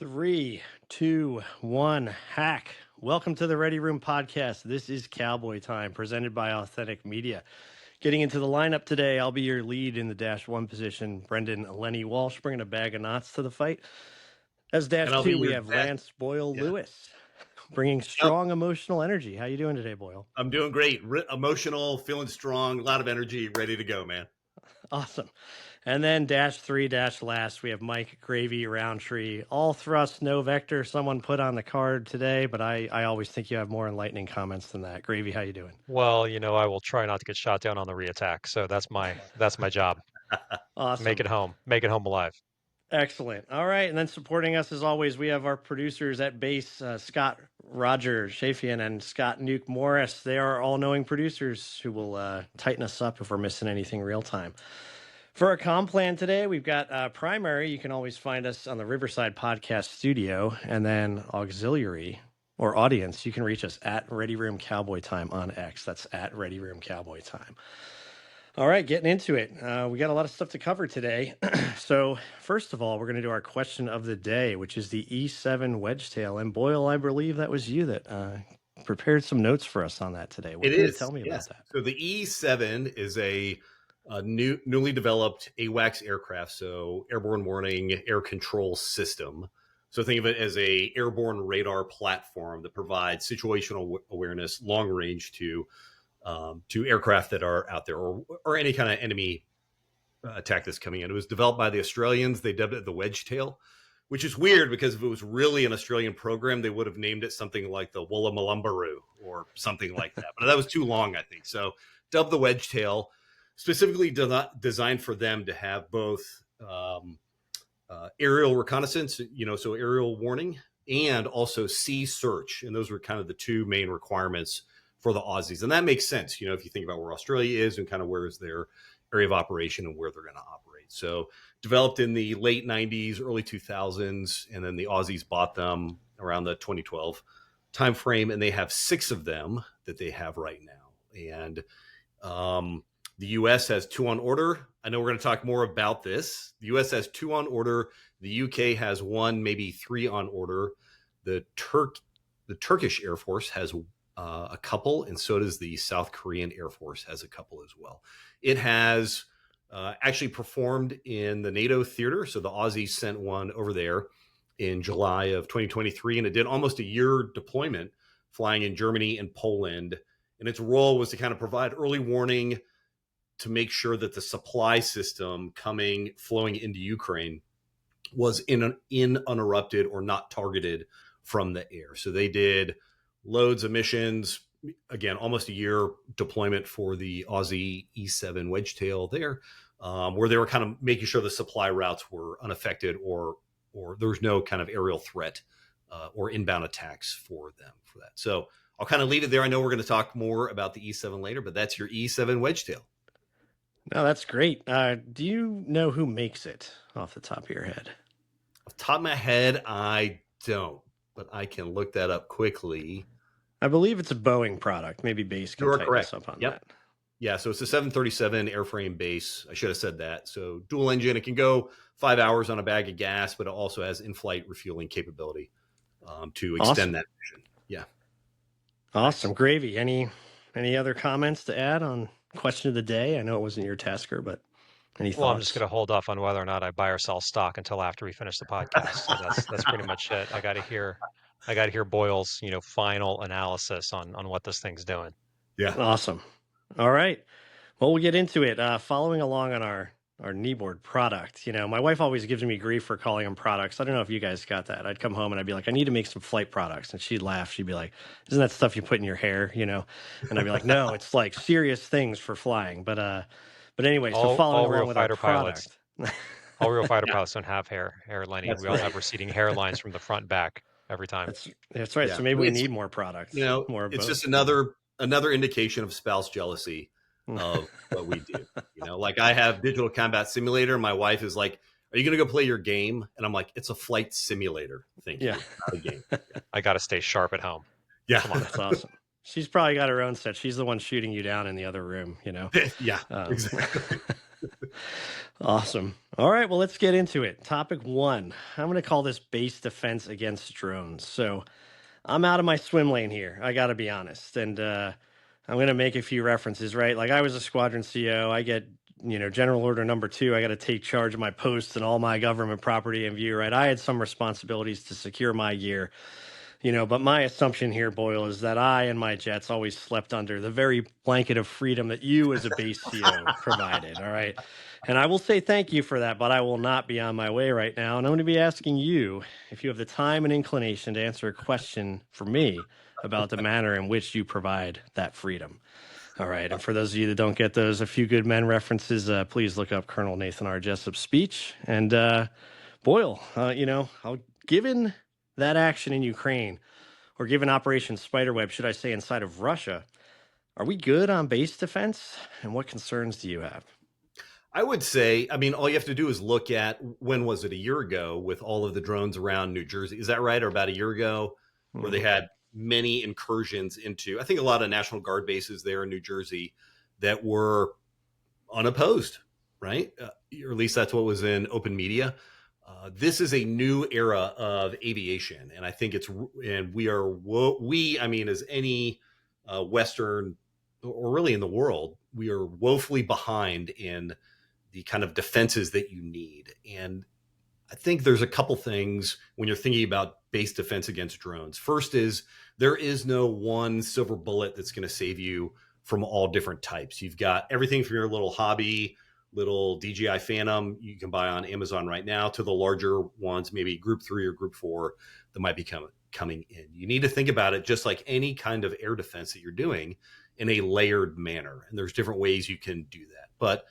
Three, two, one, hack. Welcome to the Ready Room Podcast. This is Cowboy Time, presented by Authentic Media. Getting into the lineup today, I'll be your lead in the Dash 1 position. Brendan Lenny Walsh bringing a bag of knots to the fight. As And Dash I'll be 2, we your have best. Lance Boyle Yeah. Lewis bringing Yep. strong emotional energy. How you doing today, Boyle? I'm doing great. Emotional, feeling strong, a lot of energy, ready to go, man. Awesome. And then Dash 3, Dash Last, we have Mike Gravy Roundtree. All thrust, no vector. Someone put on the card today, but I always think you have more enlightening comments than that. Gravy, how you doing? Well, I will try not to get shot down on the reattack. So that's my job. Awesome. Make it home alive. Excellent. All right. And then supporting us as always, we have our producers at base, Scott Roger Shafian and Scott Nuke Morris. They are all knowing producers who will tighten us up if we're missing anything real time. For our comm plan today, we've got primary. You can always find us on the Riverside Podcast Studio, and then auxiliary or audience. You can reach us at Ready Room Cowboy Time on X. That's at Ready Room Cowboy Time. All right, getting into it. We got a lot of stuff to cover today. So first of all, we're going to do our question of the day, which is the E7 wedge tail. And Boyle, I believe that was you that prepared some notes for us on that today. What It can you is. tell me Yes. about that? So the E7 is a newly developed AWACS aircraft, so airborne warning air control system. So think of it as a airborne radar platform that provides situational awareness, long range to aircraft that are out there or any kind of enemy attack that's coming in. It was developed by the Australians. They dubbed it the wedge tail, which is weird because if it was really an Australian program, they would have named it something like the Woolloomoolumbaroo or something like that. But that was too long, I think. So dubbed the wedge tail, specifically designed for them to have both aerial reconnaissance, so aerial warning, and also sea search. And those were kind of the two main requirements for the Aussies. And that makes sense, if you think about where Australia is and kind of where is their area of operation and where they're going to operate. So developed in the late 90s, early 2000s, and then the Aussies bought them around the 2012 timeframe, and they have 6 of them that they have right now. And the U.S. has 2 on order. I know we're going to talk more about this. The U.S. has 2 on order. The U.K. has 1, maybe 3 on order. The Turkish Air Force has a couple, and so does the South Korean Air Force has a couple as well. It has actually performed in the NATO theater. So the Aussies sent one over there in July of 2023, and it did almost a year deployment flying in Germany and Poland. And its role was to kind of provide early warning to make sure that the supply system flowing into Ukraine was uninterrupted or not targeted from the air. So they did loads of missions, again, almost a year deployment for the Aussie E7 wedge tail there, where they were kind of making sure the supply routes were unaffected or there was no kind of aerial threat or inbound attacks for them for that. So I'll kind of leave it there. I know we're going to talk more about the E7 later, but that's your E7 wedge tail. No, that's great. Do you know who makes it off the top of your head? Off the top of my head, I don't, but I can look that up quickly. I believe it's a Boeing product. Maybe Base can tighten us up on that. Yeah, so it's a 737 airframe base. I should have said that. So dual engine, it can go 5 hours on a bag of gas, but it also has in-flight refueling capability to extend that mission. Yeah. Awesome. Gravy. Any other comments to add on question of the day? I know it wasn't your tasker, but any thoughts? Well, I'm just going to hold off on whether or not I buy or sell stock until after we finish the podcast. So that's pretty much it. I got to hear Boyle's, final analysis on what this thing's doing. Yeah. Awesome. All right. Well, we'll get into it. Following along on our kneeboard product, my wife always gives me grief for calling them products. I don't know if you guys got that. I'd come home and I'd be like, I need to make some flight products. And she'd laugh. She'd be like, isn't that stuff you put in your hair, And I'd be like, no, it's like serious things for flying. But anyway, so following along with our product. All real fighter pilots don't have hair, Lenny. We all have receding hairlines from the front and back every time. That's right. Yeah. So maybe we need more products. More it's just another indication of spouse jealousy of what we do. Like I have Digital Combat Simulator. My wife is like, are you going to go play your game? And I'm like, it's a flight simulator thing. Yeah. Not a game. Yeah. I got to stay sharp at home. Yeah. Come on, that's awesome. She's probably got her own set. She's the one shooting you down in the other room, Yeah, exactly. Awesome. All right, well, let's get into it. Topic one. I'm going to call this base defense against drones. So I'm out of my swim lane here. I got to be honest. And I'm going to make a few references, right? Like I was a squadron CO. I get, general order number 2. I got to take charge of my posts and all my government property in view, right? I had some responsibilities to secure my gear. But my assumption here, Boyle, is that I and my jets always slept under the very blanket of freedom that you as a base CO provided. All right. And I will say thank you for that, but I will not be on my way right now. And I'm going to be asking you if you have the time and inclination to answer a question for me about the manner in which you provide that freedom. All right. And for those of you that don't get those, a few good men references, please look up Colonel Nathan R. Jessup's speech. And Boyle, given that action in Ukraine, or given Operation Spiderweb, should I say, inside of Russia, are we good on base defense? And what concerns do you have? I would say, I mean, all you have to do is look at, when was it, a year ago, with all of the drones around New Jersey? Is that right? Or about a year ago, where they had many incursions into, I think, a lot of National Guard bases there in New Jersey that were unopposed, right? Or at least that's what was in open media. This is a new era of aviation, and I think I mean, as any Western, or really in the world, we are woefully behind in the kind of defenses that you need. And I think there's a couple things when you're thinking about base defense against drones. First is, there is no one silver bullet that's going to save you from all different types. You've got everything from your little hobby, little DJI Phantom you can buy on Amazon right now, to the larger ones, maybe Group 3 or Group 4, that might be coming in. You need to think about it just like any kind of air defense that you're doing, in a layered manner. And there's different ways you can do that. But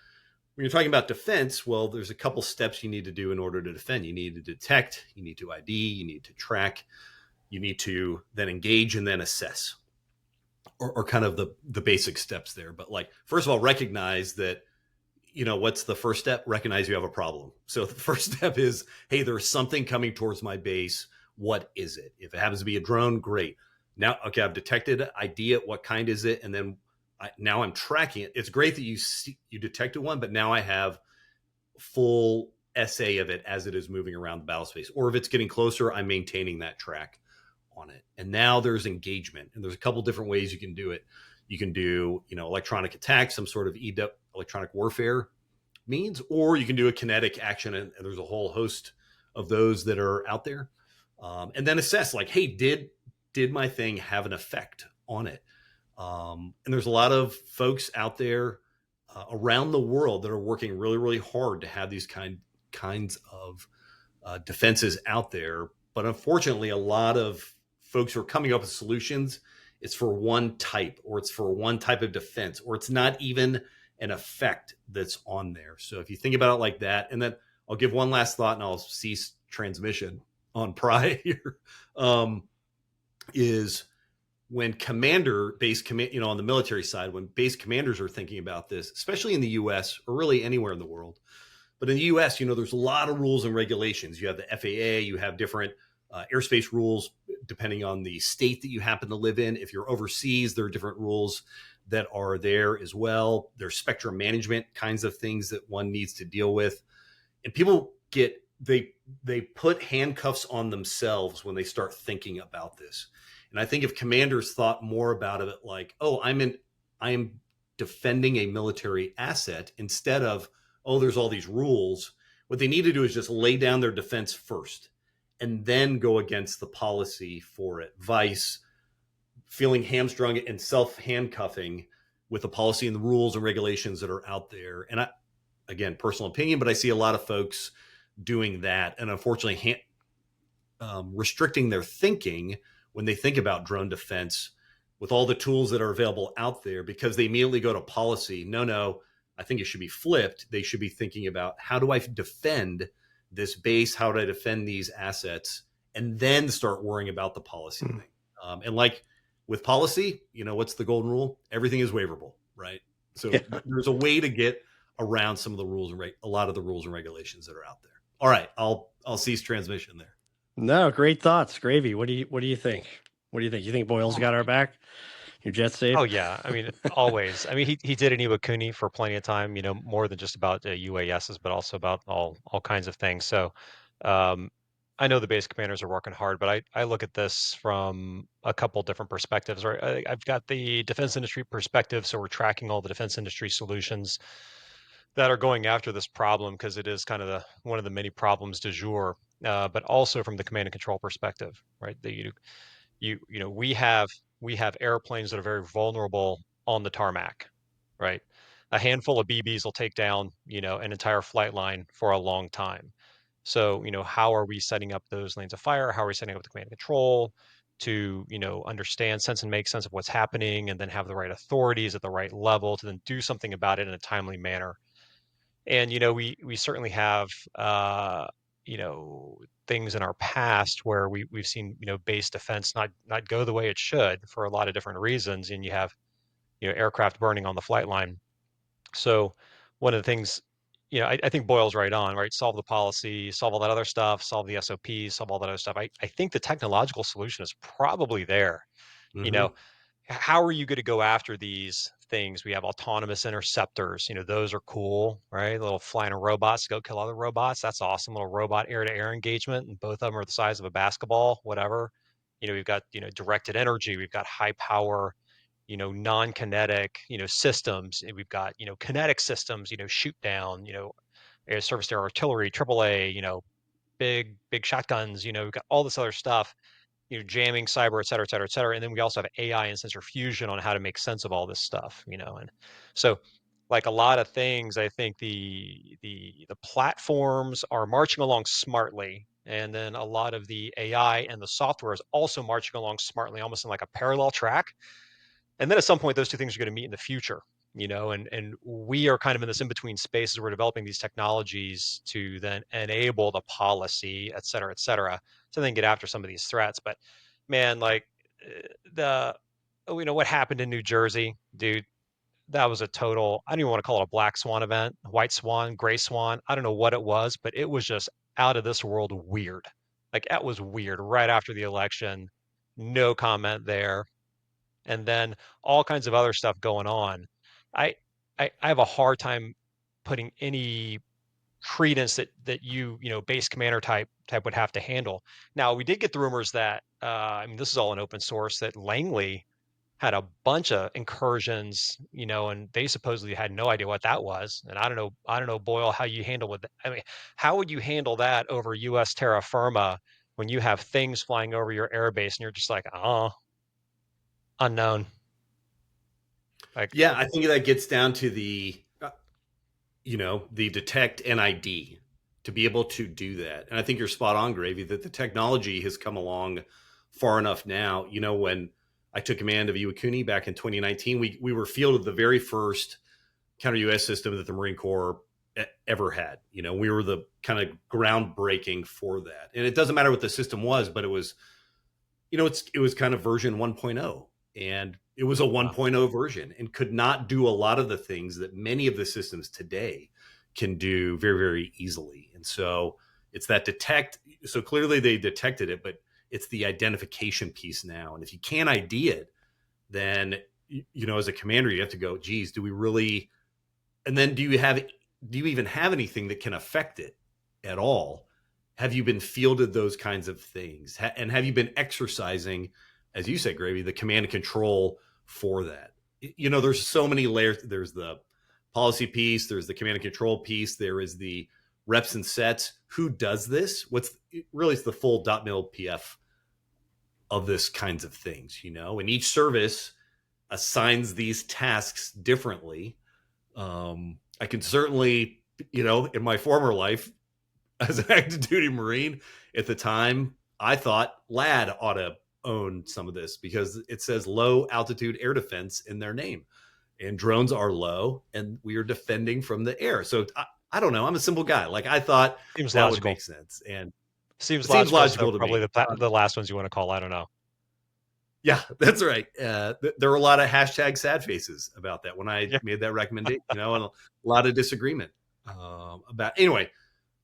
when you're talking about defense, well, there's a couple steps you need to do in order to defend. You need to detect, you need to ID, you need to track, you need to then engage, and then assess, or kind of the basic steps there. But like, first of all, recognize that, what's the first step? Recognize you have a problem. So the first step is, hey, there's something coming towards my base. What is it? If it happens to be a drone, great. Now, okay, I've detected it, ID it, what kind is it? And then now I'm tracking it. It's great that you detected one, but now I have full essay of it as it is moving around the battle space. Or if it's getting closer, I'm maintaining that track on it. And now there's engagement, and there's a couple different ways you can do it. You can do, electronic attack, some sort of electronic warfare means, or you can do a kinetic action, and there's a whole host of those that are out there. And then assess, like, hey, did my thing have an effect on it? And there's a lot of folks out there around the world that are working really, really hard to have these kinds of defenses out there. But unfortunately, a lot of folks who are coming up with solutions, it's for one type, or it's for one type of defense, or it's not even an effect that's on there. So if you think about it like that, and then I'll give one last thought and I'll cease transmission on Pry here, is when on the military side, when base commanders are thinking about this, especially in the US, or really anywhere in the world, but in the US, there's a lot of rules and regulations. You have the FAA, you have different airspace rules depending on the state that you happen to live in. If you're overseas, there are different rules that are there as well. There's spectrum management kinds of things that one needs to deal with. And people they put handcuffs on themselves when they start thinking about this. And I think if commanders thought more about it, like, oh, I am defending a military asset, instead of, oh, there's all these rules, what they need to do is just lay down their defense first, and then go against the policy for it. Vice feeling hamstrung and self-handcuffing with the policy and the rules and regulations that are out there. And again, personal opinion, but I see a lot of folks doing that, and unfortunately restricting their thinking when they think about drone defense with all the tools that are available out there, because they immediately go to policy. No, I think it should be flipped. They should be thinking about, how do I defend this base? How do I defend these assets? And then start worrying about the policy thing. And like with policy, what's the golden rule? Everything is waiverable, right? So there's a way to get around some of the rules and a lot of the rules and regulations that are out there. All right, I'll cease transmission there. No, great thoughts, Gravy. What do you think? What do you think? You think Boyle's got our back? Your jet's safe. Oh yeah, I mean, always. I mean, he did an Iwakuni for plenty of time. More than just about UASs, but also about all kinds of things. So, um, I know the base commanders are working hard, but I look at this from a couple different perspectives. Right, I've got the defense industry perspective, so we're tracking all the defense industry solutions that are going after this problem because it is kind of the one of the many problems du jour. But also from the command and control perspective, right? We have airplanes that are very vulnerable on the tarmac, right? A handful of BBs will take down, an entire flight line for a long time. So, how are we setting up those lanes of fire? How are we setting up the command and control to, understand, sense and make sense of what's happening and then have the right authorities at the right level to then do something about it in a timely manner? And we certainly have you know things in our past where we've seen base defense not go the way it should for a lot of different reasons, and you have aircraft burning on the flight line. So one of the things, I think Boyle's right on, right? Solve the policy, solve all that other stuff, solve the SOPs, solve all that other stuff. I think the technological solution is probably there. you Hmm. know how are you going to go after these things? We have autonomous interceptors. Those are cool, right? Little flying robots to go kill other robots. That's awesome. Little robot air-to-air engagement, and both of them are the size of a basketball, whatever. We've got directed energy. We've got high power, non-kinetic, systems. And we've got kinetic systems. Shoot down. Air surface air artillery, AAA. Big shotguns. We've got all this other stuff, jamming, cyber, et cetera, et cetera, et cetera. And then we also have AI and sensor fusion on how to make sense of all this stuff, and so like a lot of things, I think the platforms are marching along smartly. And then a lot of the AI and the software is also marching along smartly, almost in like a parallel track. And then at some point, those two things are going to meet in the future, and we are kind of in this in-between spaces. We're developing these technologies to then enable the policy, et cetera, to then get after some of these threats. But man, like the, what happened in New Jersey, dude, that was a total, I don't even want to call it a black swan event, white swan, gray swan. I don't know what it was, but it was just out of this world weird. Like that was weird right after the election. No comment there, and then all kinds of other stuff going on. I I have a hard time putting any credence that base commander type would have to handle. Now we did get the rumors that I mean, this is all in open source, that Langley had a bunch of incursions, and they supposedly had no idea what that was. And I don't know, Boyle, how you handle with. I mean, how would you handle that over U.S. terra firma when you have things flying over your airbase and you're just like, oh, unknown. Like, Yeah, I think that gets down to the detect NID to be able to do that. And I think you're spot on, Gravy, that the technology has come along far enough now. When I took command of Iwakuni back in 2019, we were fielded the very first counter UAS system that the Marine Corps ever had. We were the kind of groundbreaking for that. And it doesn't matter what the system was, but it was, it was kind of version 1.0. And it was a wow. 1.0 version and could not do a lot of the things that many of the systems today can do very, very easily. And so it's that detect. So clearly they detected it, but it's the identification piece now. And if you can't ID it, then, as a commander, you have to go, geez, do we really? And then do you even have anything that can affect it at all? Have you been fielded those kinds of things? And have you been exercising, as you said, Gravy, the command and control for that? There's so many layers. There's the policy piece, there's the command and control piece, there is the reps and sets. Who does this? It's the full .mil PF of this kinds of things, and each service assigns these tasks differently. I can certainly, in my former life as an active duty Marine at the time, I thought LAD ought to own some of this because it says low altitude air defense in their name, and drones are low and we are defending from the air. So I don't know. I'm a simple guy. Like I thought Seems that would logical. make sense. And Seems it seems logical. So logical to probably me. the last ones you want to call. I don't know. Yeah, that's right. There were a lot of hashtag sad faces about that when I Yeah. made that recommendation, and a lot of disagreement anyway,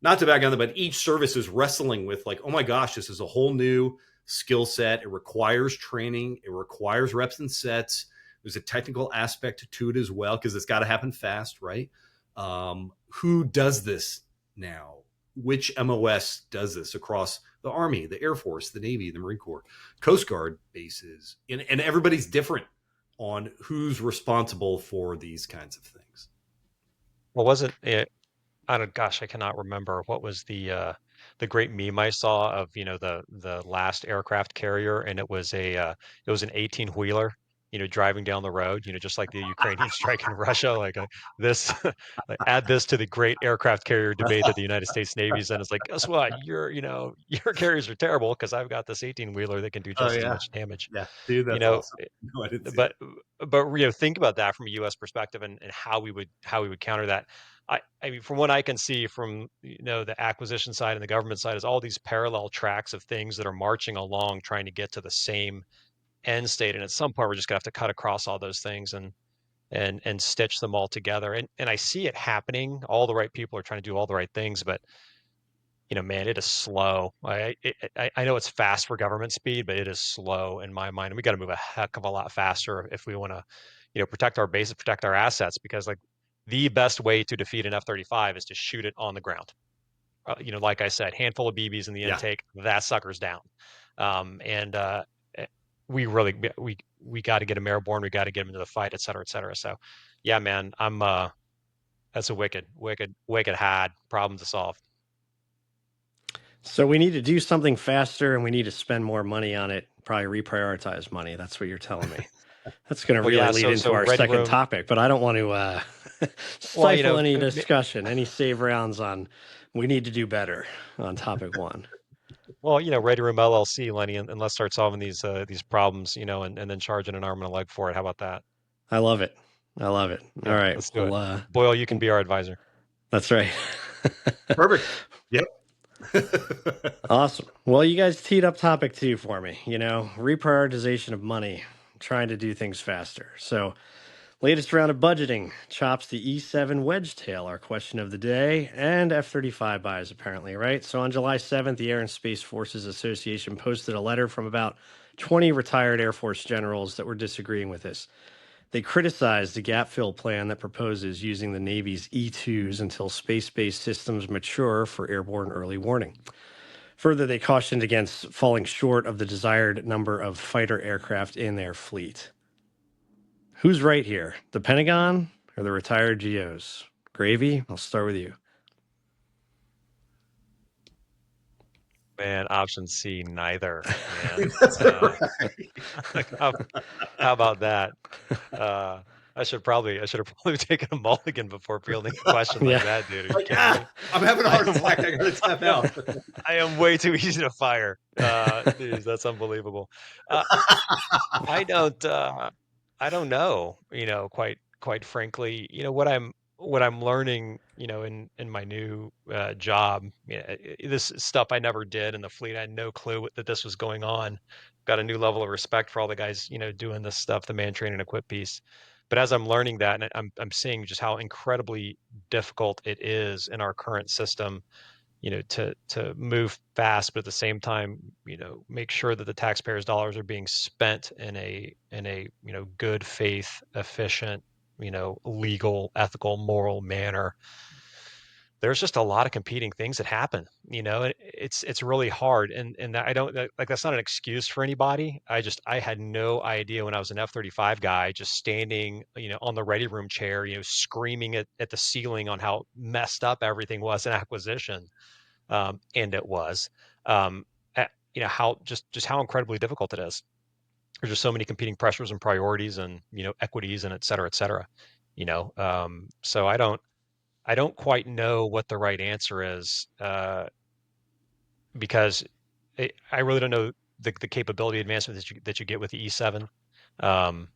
not to back on that, but each service is wrestling with like, oh my gosh, this is a whole new skill set. It requires training. It requires reps and sets. There's a technical aspect to it as well because it's got to happen fast, right? Who does this now? Which MOS does this across the Army, the Air Force, the Navy, the Marine Corps, Coast Guard bases? And everybody's different on who's responsible for these kinds of things. Well, wasn't it? I don't. Gosh, I cannot remember what was the great meme I saw of the last aircraft carrier, and it was an 18-wheeler, driving down the road, just like the Ukrainian strike in Russia, like this, like, add this to the great aircraft carrier debate that the United States Navy's in. It's like, guess what? Your carriers are terrible because I've got this 18-wheeler that can do Oh just as yeah, much damage. yeah, dude, You that's know, awesome. No, I didn't see but that. think about that from a U.S. perspective and how we would counter that. I mean, from what I can see from the acquisition side and the government side is all these parallel tracks of things that are marching along trying to get to the same end state. And at some point, we're just gonna have to cut across all those things and stitch them all together. And I see it happening. All the right people are trying to do all the right things, but man, it is slow. I know it's fast for government speed, but it is slow in my mind. And we got to move a heck of a lot faster if we want to, protect our bases, protect our assets, because like the best way to defeat an F-35 is to shoot it on the ground. Like I said, handful of BBs in the Yeah, intake, that sucker's down. And we really we got to get them airborne. We got to get them into the fight, et cetera, et cetera. So, yeah, man, that's a wicked had problem to solve. So we need to do something faster, and we need to spend more money on it. Probably reprioritize money. That's what you're telling me. That's going to Well, really yeah. lead into So our ready second room. topic, but I don't want to Well, stifle any discussion, any save rounds on. We need to do better on topic one. well, Ready Room LLC, Lenny, and let's start solving these problems, and then charging an arm and a leg for it. How about that? I love it. I love it. All Yeah, right. let's do Well, it. Boyle, you can well, be our advisor. that's right. perfect. Yep. Awesome. Well, you guys teed up topic two for me. Reprioritization of money, trying to do things faster. So, latest round of budgeting chops the E7 wedge tail, our question of the day, and F-35 buys, apparently, right? So, on July 7th, the Air and Space Forces Association posted a letter from about 20 retired Air Force generals that were disagreeing with this. They criticized the gap fill plan that proposes using the Navy's E2s until space based systems mature for airborne early warning. Further, they cautioned against falling short of the desired number of fighter aircraft in their fleet. Who's right here, the Pentagon or the retired GOs? Gravy, I'll start with you. Man, option C, neither. Man, That's right. how, how about that? I should have probably taken a mulligan before fielding a question like Yeah. that, dude. Are you Like, kidding me? I'm having a I heart am, attack. I gotta tap I am, out. I am way too easy to fire. Dude, that's unbelievable. Uh, I don't I don't know, quite frankly. What I'm learning, in my new job, this is stuff I never did in the fleet. I had no clue that this was going on. Got a new level of respect for all the guys, doing this stuff, the man train and equip piece. But as I'm learning that, and I'm seeing just how incredibly difficult it is in our current system, to move fast, but at the same time, make sure that the taxpayers' dollars are being spent in a good faith, efficient, legal, ethical, moral manner. There's just a lot of competing things that happen. It's really hard, and that I don't like. That's not an excuse for anybody. I had no idea when I was an F-35 guy, just standing, on the ready room chair, screaming at the ceiling on how messed up everything was in acquisition, and it was, how just how incredibly difficult it is. There's just so many competing pressures and priorities and equities and et cetera, et cetera. So I don't quite know what the right answer is, because I really don't know the capability advancement that you get with the E7. Um,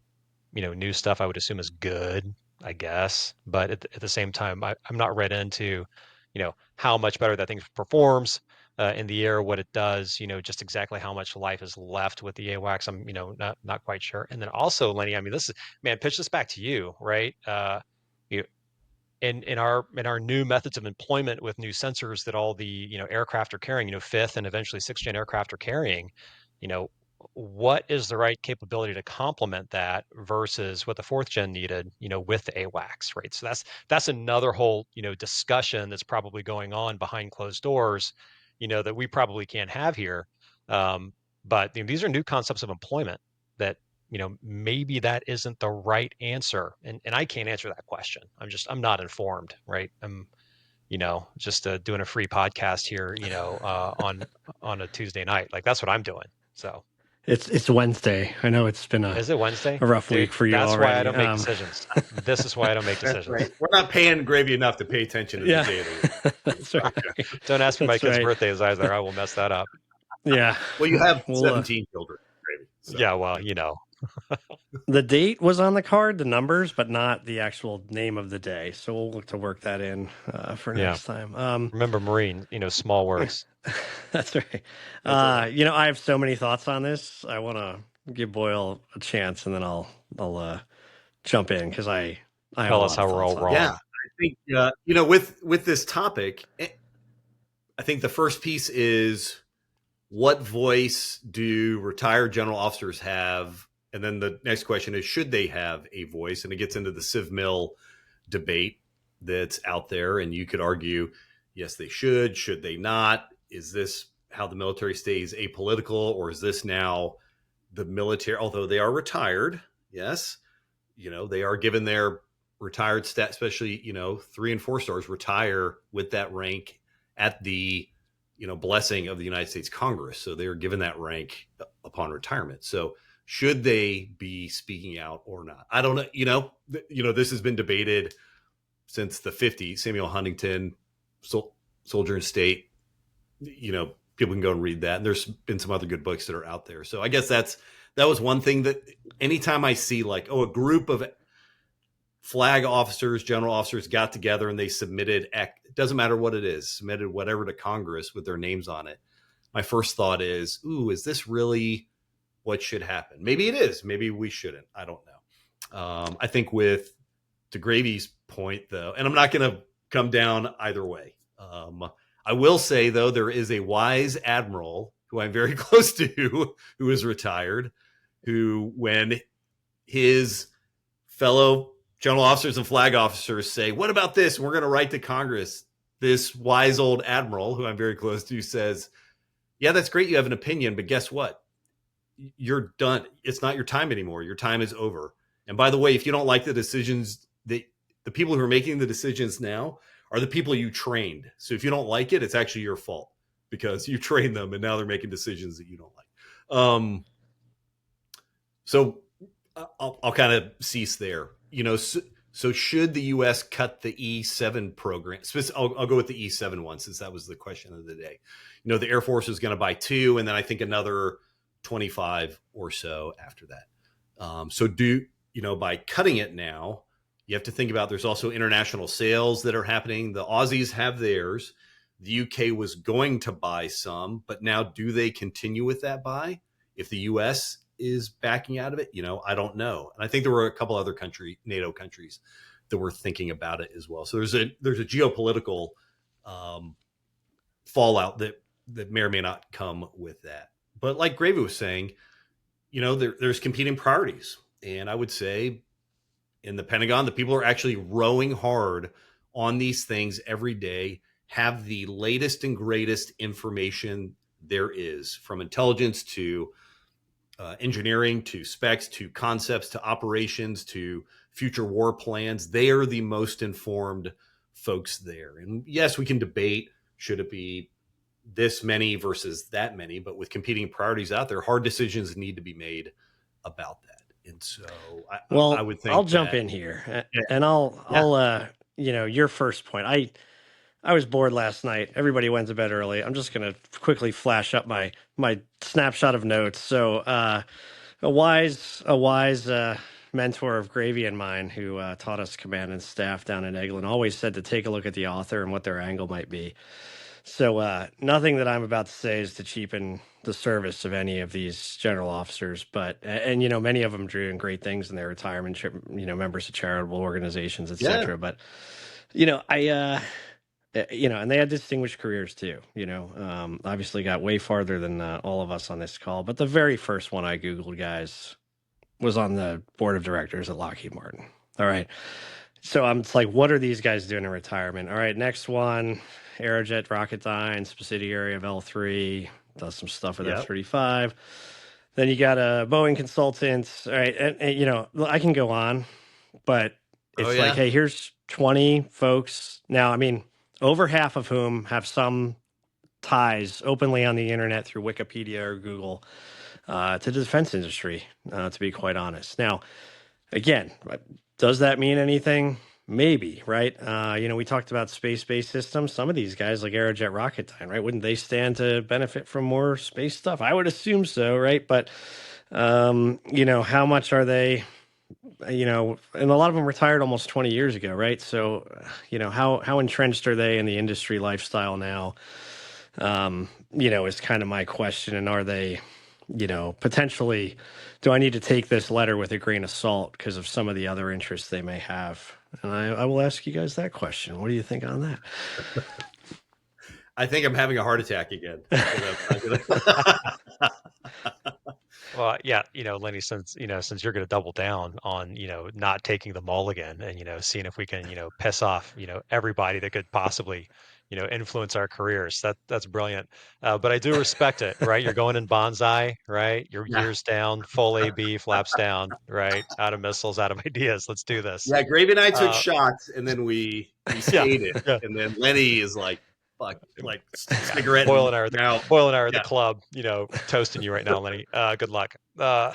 new stuff I would assume is good, I guess. But at the same time, I'm not read into, how much better that thing performs in the air, what it does, just exactly how much life is left with the AWACS. I'm, not quite sure. And then also, Lenny, I mean, man, pitch this back to you, right? You in our new methods of employment with new sensors that all the aircraft are carrying, fifth and eventually sixth gen aircraft are carrying. what is the right capability to complement that versus what the 4th gen needed, with the AWACS, right? So that's another whole, discussion that's probably going on behind closed doors, that we probably can't have here. But these are new concepts of employment that, maybe that isn't the right answer. And I can't answer that question. I'm not informed, right? I'm, just doing a free podcast here, on a Tuesday night. Like that's what I'm doing. So. It's Wednesday. I know it's been Is it Wednesday? a rough week Dude, for you that's why I already. don't make decisions. This is why I don't make That's right. decisions. We're not paying Gravy enough to pay attention to the Yeah, day of the week. that's right. Don't ask me my That's kid's right. birthdays either. I will mess that up. Yeah. Well, you have Well, 17 children, Gravy. So. Yeah, well, the date was on the card, the numbers, but not the actual name of the day. So we'll look to work that in for Yeah. next time. Remember Marine, small words. That's right. That's right. I have so many thoughts on this. I want to give Boyle a chance, and then I'll jump in because I have Tell a us lot of how we're all thoughts on wrong. it. Yeah, I think with this topic, I think the first piece is what voice do retired general officers have, and then the next question is should they have a voice? And it gets into the civ mil debate that's out there, and you could argue, yes, they should they not? Is this how the military stays apolitical, or is this now the military? Although they are retired, yes, they are given their retired stat, especially 3 and 4 stars retire with that rank at the blessing of the United States Congress. So they are given that rank upon retirement. So should they be speaking out or not? I don't know. This has been debated since the 50s. Samuel Huntington, Soldier in State. People can go and read that. And there's been some other good books that are out there. So I guess that was one thing that anytime I see a group of flag officers, general officers got together and they submitted, it doesn't matter what it is, submitted whatever to Congress with their names on it. My first thought is, is this really what should happen? Maybe it is. Maybe we shouldn't. I don't know. I think to Gravy's point, though, and I'm not going to come down either way. I will say, though, there is a wise admiral who I'm very close to who is retired, who when his fellow general officers and flag officers say, what about this? And we're going to write to Congress. This wise old admiral, who I'm very close to, says, yeah, that's great. You have an opinion, but guess what? You're done. It's not your time anymore. Your time is over. And by the way, if you don't like the decisions, the people who are making the decisions now are the people you trained. So if you don't like it, it's actually your fault because you trained them and now they're making decisions that you don't like. So I'll kind of cease there. So should the U.S. cut the E7 program? I'll go with the E7 one since that was the question of the day. The Air Force is going to buy 2, and then I think another 25 or so after that. So by cutting it now, you have to think about there's also international sales that are happening. The Aussies have theirs. The UK was going to buy some, but now do they continue with that buy if the U.S. is backing out of it? I don't know. And I think there were a couple other NATO countries that were thinking about it as well. So there's a geopolitical fallout that may or may not come with that. But like Gravy was saying, there's competing priorities. And I would say in the Pentagon, the people are actually rowing hard on these things every day, have the latest and greatest information there is, from intelligence to engineering to specs to concepts to operations to future war plans. They are the most informed folks there. And yes, we can debate, should it be this many versus that many, but with competing priorities out there, hard decisions need to be made about that. And so I would think I'll jump in here and I'll your first point. I was bored last night. Everybody went to bed early. I'm just going to quickly flash up my snapshot of notes. So a wise mentor of Gravy and mine who taught us command and staff down in Eglin always said to take a look at the author and what their angle might be. So nothing that I'm about to say is to cheapen the service of any of these general officers, but many of them are doing great things in their retirement, members of charitable organizations, etc. Yeah. But And they had distinguished careers too. Obviously got way farther than all of us on this call. But the very first one I Googled, guys, was on the board of directors at Lockheed Martin. All right. So I'm it's like, what are these guys doing in retirement? All right, next one, Aerojet Rocketdyne, subsidiary of L3, does some stuff with Yep. F-35. Then you got a Boeing consultant. All right, and I can go on, but it's like, Yeah. hey, here's 20 folks. Now, I mean, over half of whom have some ties openly on the internet through Wikipedia or Google to the defense industry, to be quite honest. Now, again, does that mean anything? Maybe, right? We talked about space-based systems. Some of these guys, like Aerojet Rocketdyne, right? Wouldn't they stand to benefit from more space stuff? I would assume so, right? But how much are they? And a lot of them retired almost 20 years ago, right? So, how entrenched are they in the industry lifestyle now? Is kind of my question. And are they, potentially, do I need to take this letter with a grain of salt because of some of the other interests they may have? And I will ask you guys that question. What do you think on that? I think I'm having a heart attack again. Well, yeah, Lenny, since you're going to double down on, not taking the mulligan and, seeing if we can, piss off, everybody that could possibly, influence our careers. That's brilliant. But I do respect it, right? You're going in bonsai, right? Your Yeah. gears down, full AB, flaps down, right? Out of missiles, out of ideas. Let's do this. Yeah, Gravy and I took Uh, shots, and then we yeah, skated, yeah. and then Lenny is like, "Fuck, like cigarette Boyle and and I are now." at the Yeah, club, toasting you right now, Lenny. Good luck. Yeah,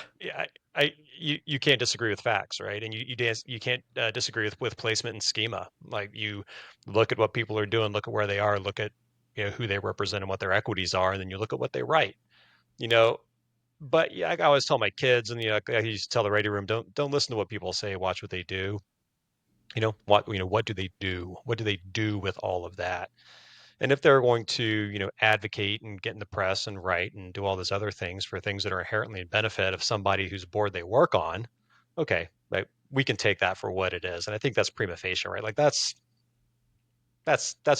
you can't disagree with facts, right? And you can't disagree with placement and schema. Like, you look at what people are doing, look at where they are, look at who they represent and what their equities are, and then you look at what they write. You know, but yeah, I always tell my kids, and I used to tell the radio room, don't listen to what people say, watch what they do. What do they do? What do they do with all of that? And if they're going to, advocate and get in the press and write and do all those other things for things that are inherently in benefit of somebody whose board they work on, okay, like, we can take that for what it is. And I think that's prima facie, right? Like, that's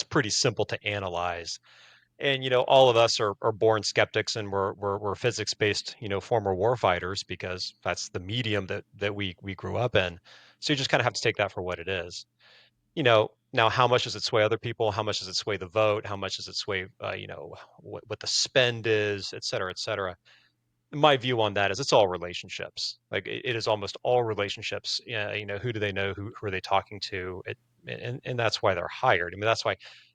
pretty simple to analyze. And all of us are born skeptics, and we're physics based, former warfighters, because that's the medium that we grew up in. So you just kind of have to take that for what it is. Now, how much does it sway other people? How much does it sway the vote? How much does it sway, what the spend is, et cetera, et cetera? My view on that is it's all relationships. Like, it is almost all relationships. Yeah, who do they know? Who are they talking to? And that's why they're hired. I mean,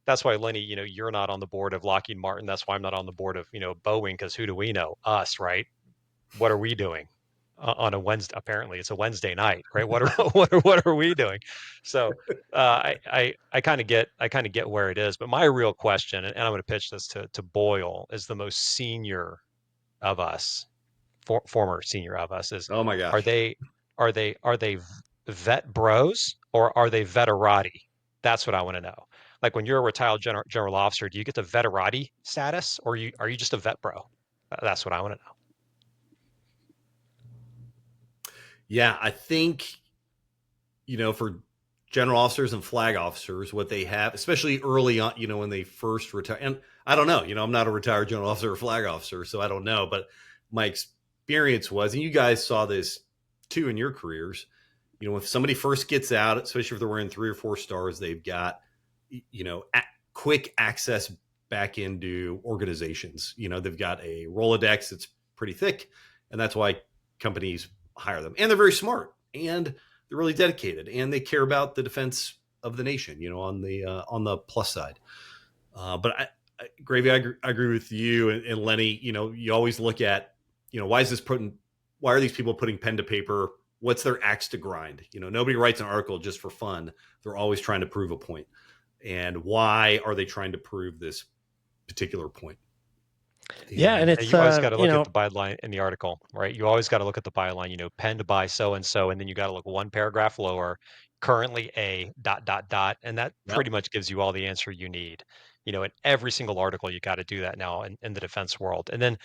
that's why Lenny, you're not on the board of Lockheed Martin. That's why I'm not on the board of Boeing, because who do we know? Us, right? What are we doing on a Wednesday? Apparently, it's a Wednesday night, right? What are what are we doing? So I kind of get where it is, but my real question, and I'm going to pitch this to Boyle, is the most senior of us, former senior of us, is, oh my are gosh. they are they vet bros, or are they veterati? That's what I want to know. Like, when you're a retired general officer, do you get the veterati status, or are you just a vet bro? That's what I want to know. Yeah, I think for general officers and flag officers, what they have, especially early on, when they first retire, and I don't know, I'm not a retired general officer or flag officer, so I don't know, but my experience was, and you guys saw this too in your careers, if somebody first gets out, especially if they're wearing 3 or 4 stars, they've got, quick access back into organizations. They've got a Rolodex that's pretty thick, and that's why companies hire them. And they're very smart, and they're really dedicated, and they care about the defense of the nation, on the plus side. But Gravy, I agree with you and Lenny. You always look at, why are these people putting pen to paper? What's their axe to grind? Nobody writes an article just for fun. They're always trying to prove a point. And why are they trying to prove this particular point? Yeah, and it's you always got to look at the byline in the article, right? You always got to look at the byline, penned by so and so, and then you got to look one paragraph lower, currently a dot dot dot, and that Yep. pretty much gives you all the answer you need. In every single article, you got to do that now in the defense world. And then,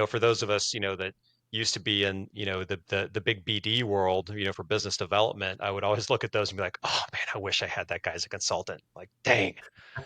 for those of us, that used to be in, the big BD world, for business development, I would always look at those and be like, oh man, I wish I had that guy as a consultant. Like, dang,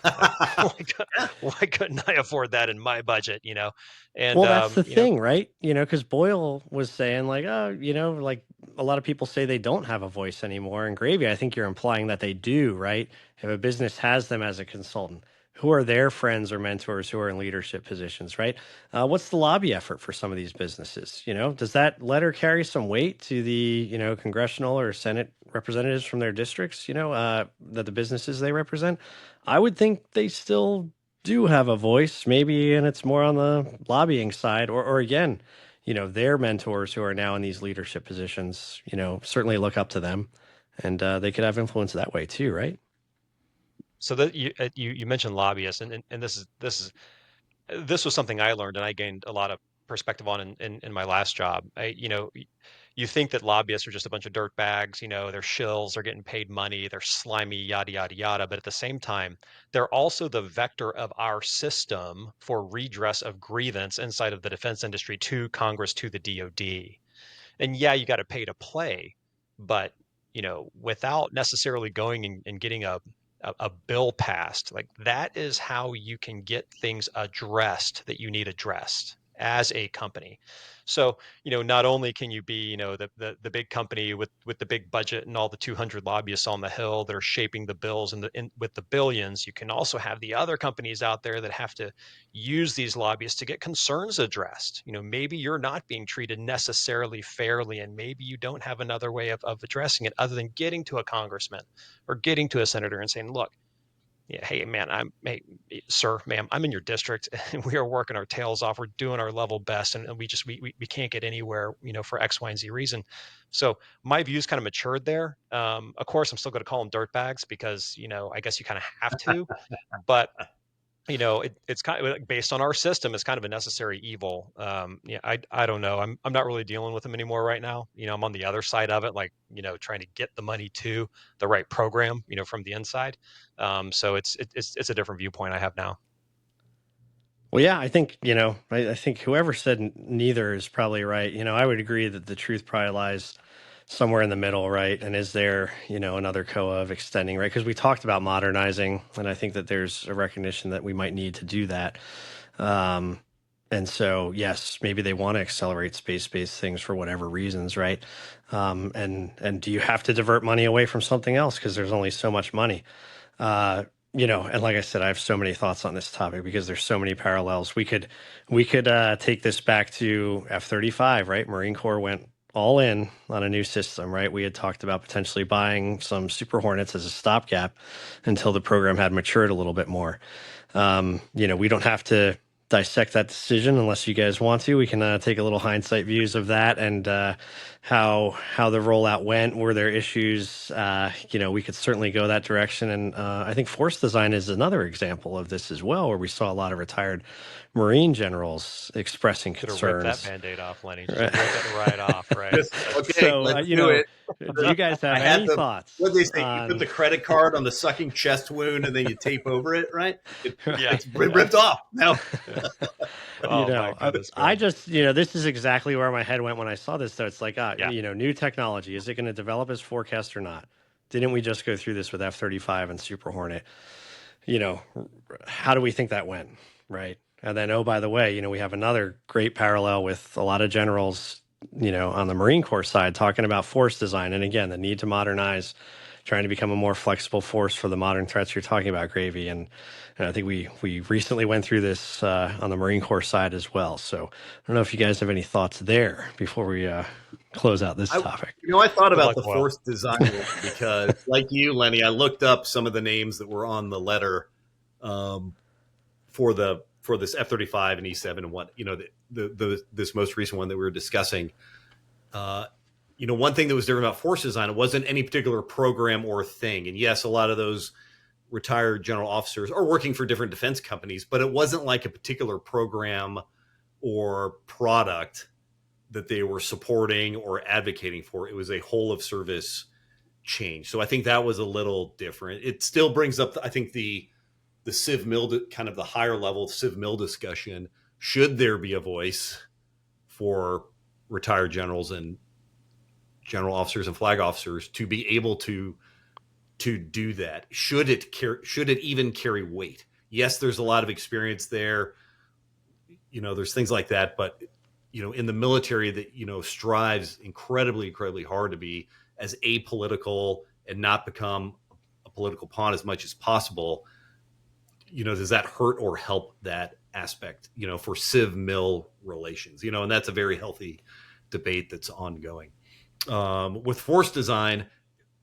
like why couldn't I afford that in my budget? And Well, that's the thing, right? Because Boyle was saying, like, oh, like a lot of people say they don't have a voice anymore. And Gravy, I think you're implying that they do, right? If a business has them as a consultant, who are their friends or mentors who are in leadership positions, right? What's the lobby effort for some of these businesses? Does that letter carry some weight to the, congressional or Senate representatives from their districts, that the businesses they represent? I would think they still do have a voice, maybe, and it's more on the lobbying side, or again, their mentors who are now in these leadership positions, certainly look up to them, and they could have influence that way too, right? so that you mentioned lobbyists, and this was something I learned and I gained a lot of perspective on in my last job. You think that lobbyists are just a bunch of dirt bags, they're shills, they're getting paid money, they're slimy, yada, yada, yada. But at the same time, they're also the vector of our system for redress of grievance inside of the defense industry to Congress, to the DoD. And yeah, you got to pay to play, but without necessarily going and getting a bill passed, like that is how you can get things addressed that you need addressed as a company. So, not only can you be, the big company with the big budget and all the 200 lobbyists on the hill that are shaping the bills and with the billions, you can also have the other companies out there that have to use these lobbyists to get concerns addressed. Maybe you're not being treated necessarily fairly, and maybe you don't have another way of addressing it other than getting to a congressman or getting to a senator and saying, look, yeah, hey man, hey sir, ma'am, I'm in your district and we are working our tails off. We're doing our level best, and we can't get anywhere, for X, Y, and Z reason. So my views kind of matured there. Of course, I'm still going to call them dirtbags because, I guess you kind of have to, but it's kind of like based on our system. It's kind of a necessary evil. Yeah, I don't know. I'm not really dealing with them anymore right now. I'm on the other side of it, like trying to get the money to the right program, from the inside. So it's a different viewpoint I have now. Well, yeah, I think, I think whoever said neither is probably right. I would agree that the truth probably lies somewhere in the middle, right? And is there, another COA of extending, right? Because we talked about modernizing, and I think that there's a recognition that we might need to do that. Um, and so, yes, maybe they want to accelerate space-based things for whatever reasons, right? And do you have to divert money away from something else because there's only so much money? Uh, and like I said, I have so many thoughts on this topic because there's so many parallels. We could take this back to F-35, right? Marine Corps went all in on a new system, right? We had talked about potentially buying some Super Hornets as a stopgap until the program had matured a little bit more. We don't have to dissect that decision unless you guys want to. We can take a little hindsight views of that and how the rollout went. Were there issues? We could certainly go that direction. And I think force design is another example of this as well, where we saw a lot of retired Marine generals expressing Should have ripped that concerns. Band-Aid off, Lenny. Just Right. rip it right off, right? Okay, So, let's do it. do you guys have I had any the thoughts what they say. You put on? the credit card on the sucking chest wound, and then you tape over it. Right? Yeah. It's ripped off. No. Oh my goodness, I man. just, this is exactly where my head went when I saw this. So it's like, Yeah. new technology. Is it going to develop as forecast or not? Didn't we just go through this with F-35 and Super Hornet? You know, how do we think that went? Right. And then, oh, by the way, we have another great parallel with a lot of generals, on the Marine Corps side talking about force design. And again, the need to modernize, trying to become a more flexible force for the modern threats you're talking about, Gravy. And I think we recently went through this on the Marine Corps side as well. So I don't know if you guys have any thoughts there before we close out this topic. I thought Good about luck, the Boyle. force design because, like you, Lenny, I looked up some of the names that were on the letter for this F-35 and E-7 and what this most recent one that we were discussing. One thing that was different about force design, it wasn't any particular program or thing. And yes, a lot of those retired general officers are working for different defense companies, but it wasn't like a particular program or product that they were supporting or advocating for. It was a whole of service change. So I think that was a little different. It still brings up, I think, the civ mil, kind of the higher level civ mil discussion. Should there be a voice for retired generals and general officers and flag officers to be able to do that. Should it even carry weight? Yes, there's a lot of experience there. There's things like that, but in the military that strives incredibly hard to be as apolitical and not become a political pawn as much as possible. Does that hurt or help that aspect? For civ mil relations. And that's a very healthy debate that's ongoing. With force design,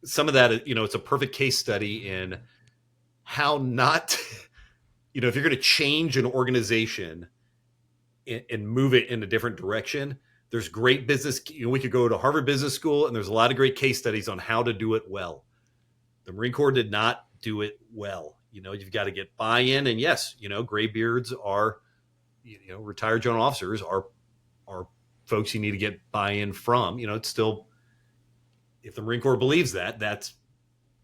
some of that, it's a perfect case study in how not, if you're going to change an organization and move it in a different direction, there's great business. We could go to Harvard Business School, and there's a lot of great case studies on how to do it well. The Marine Corps did not do it well. You've got to get buy-in, and yes, graybeards are, retired general officers are folks you need to get buy-in from. It's still, if the Marine Corps believes that, that's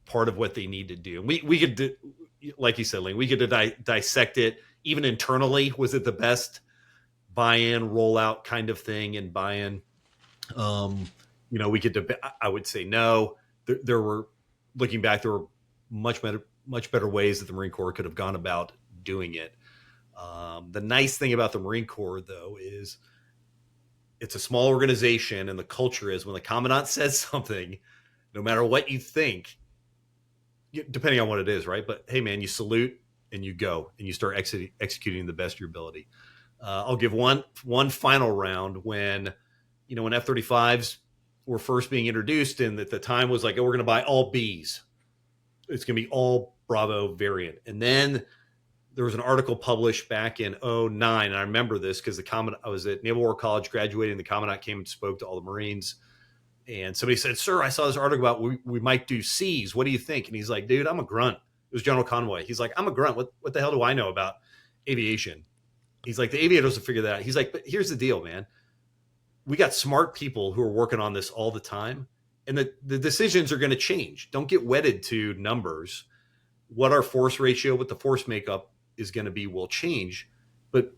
part of what they need to do. We could, like you said, Ling, we could dissect it even internally. Was it the best buy-in rollout kind of thing and buy-in? We could I would say no. There were, looking back, there were much better ways that the Marine Corps could have gone about doing it. The nice thing about the Marine Corps, though, is it's a small organization, and the culture is when the commandant says something, no matter what you think, depending on what it is, right? But hey, man, you salute and you go and you start executing the best of your ability. I'll give one final round when F-35s were first being introduced, and at the time was like, oh, we're going to buy all Bs. It's going to be all Bravo variant. And then there was an article published back in 2009. And I remember this because I was at Naval War College graduating. The commandant came and spoke to all the Marines. And somebody said, sir, I saw this article about we might do Cs. What do you think? And he's like, dude, I'm a grunt. It was General Conway. He's like, I'm a grunt. What the hell do I know about aviation? He's like, the aviators will figure that out. He's like, but here's the deal, man. We got smart people who are working on this all the time. And the decisions are going to change. Don't get wedded to numbers. What our force ratio, what the force makeup is going to be will change. But,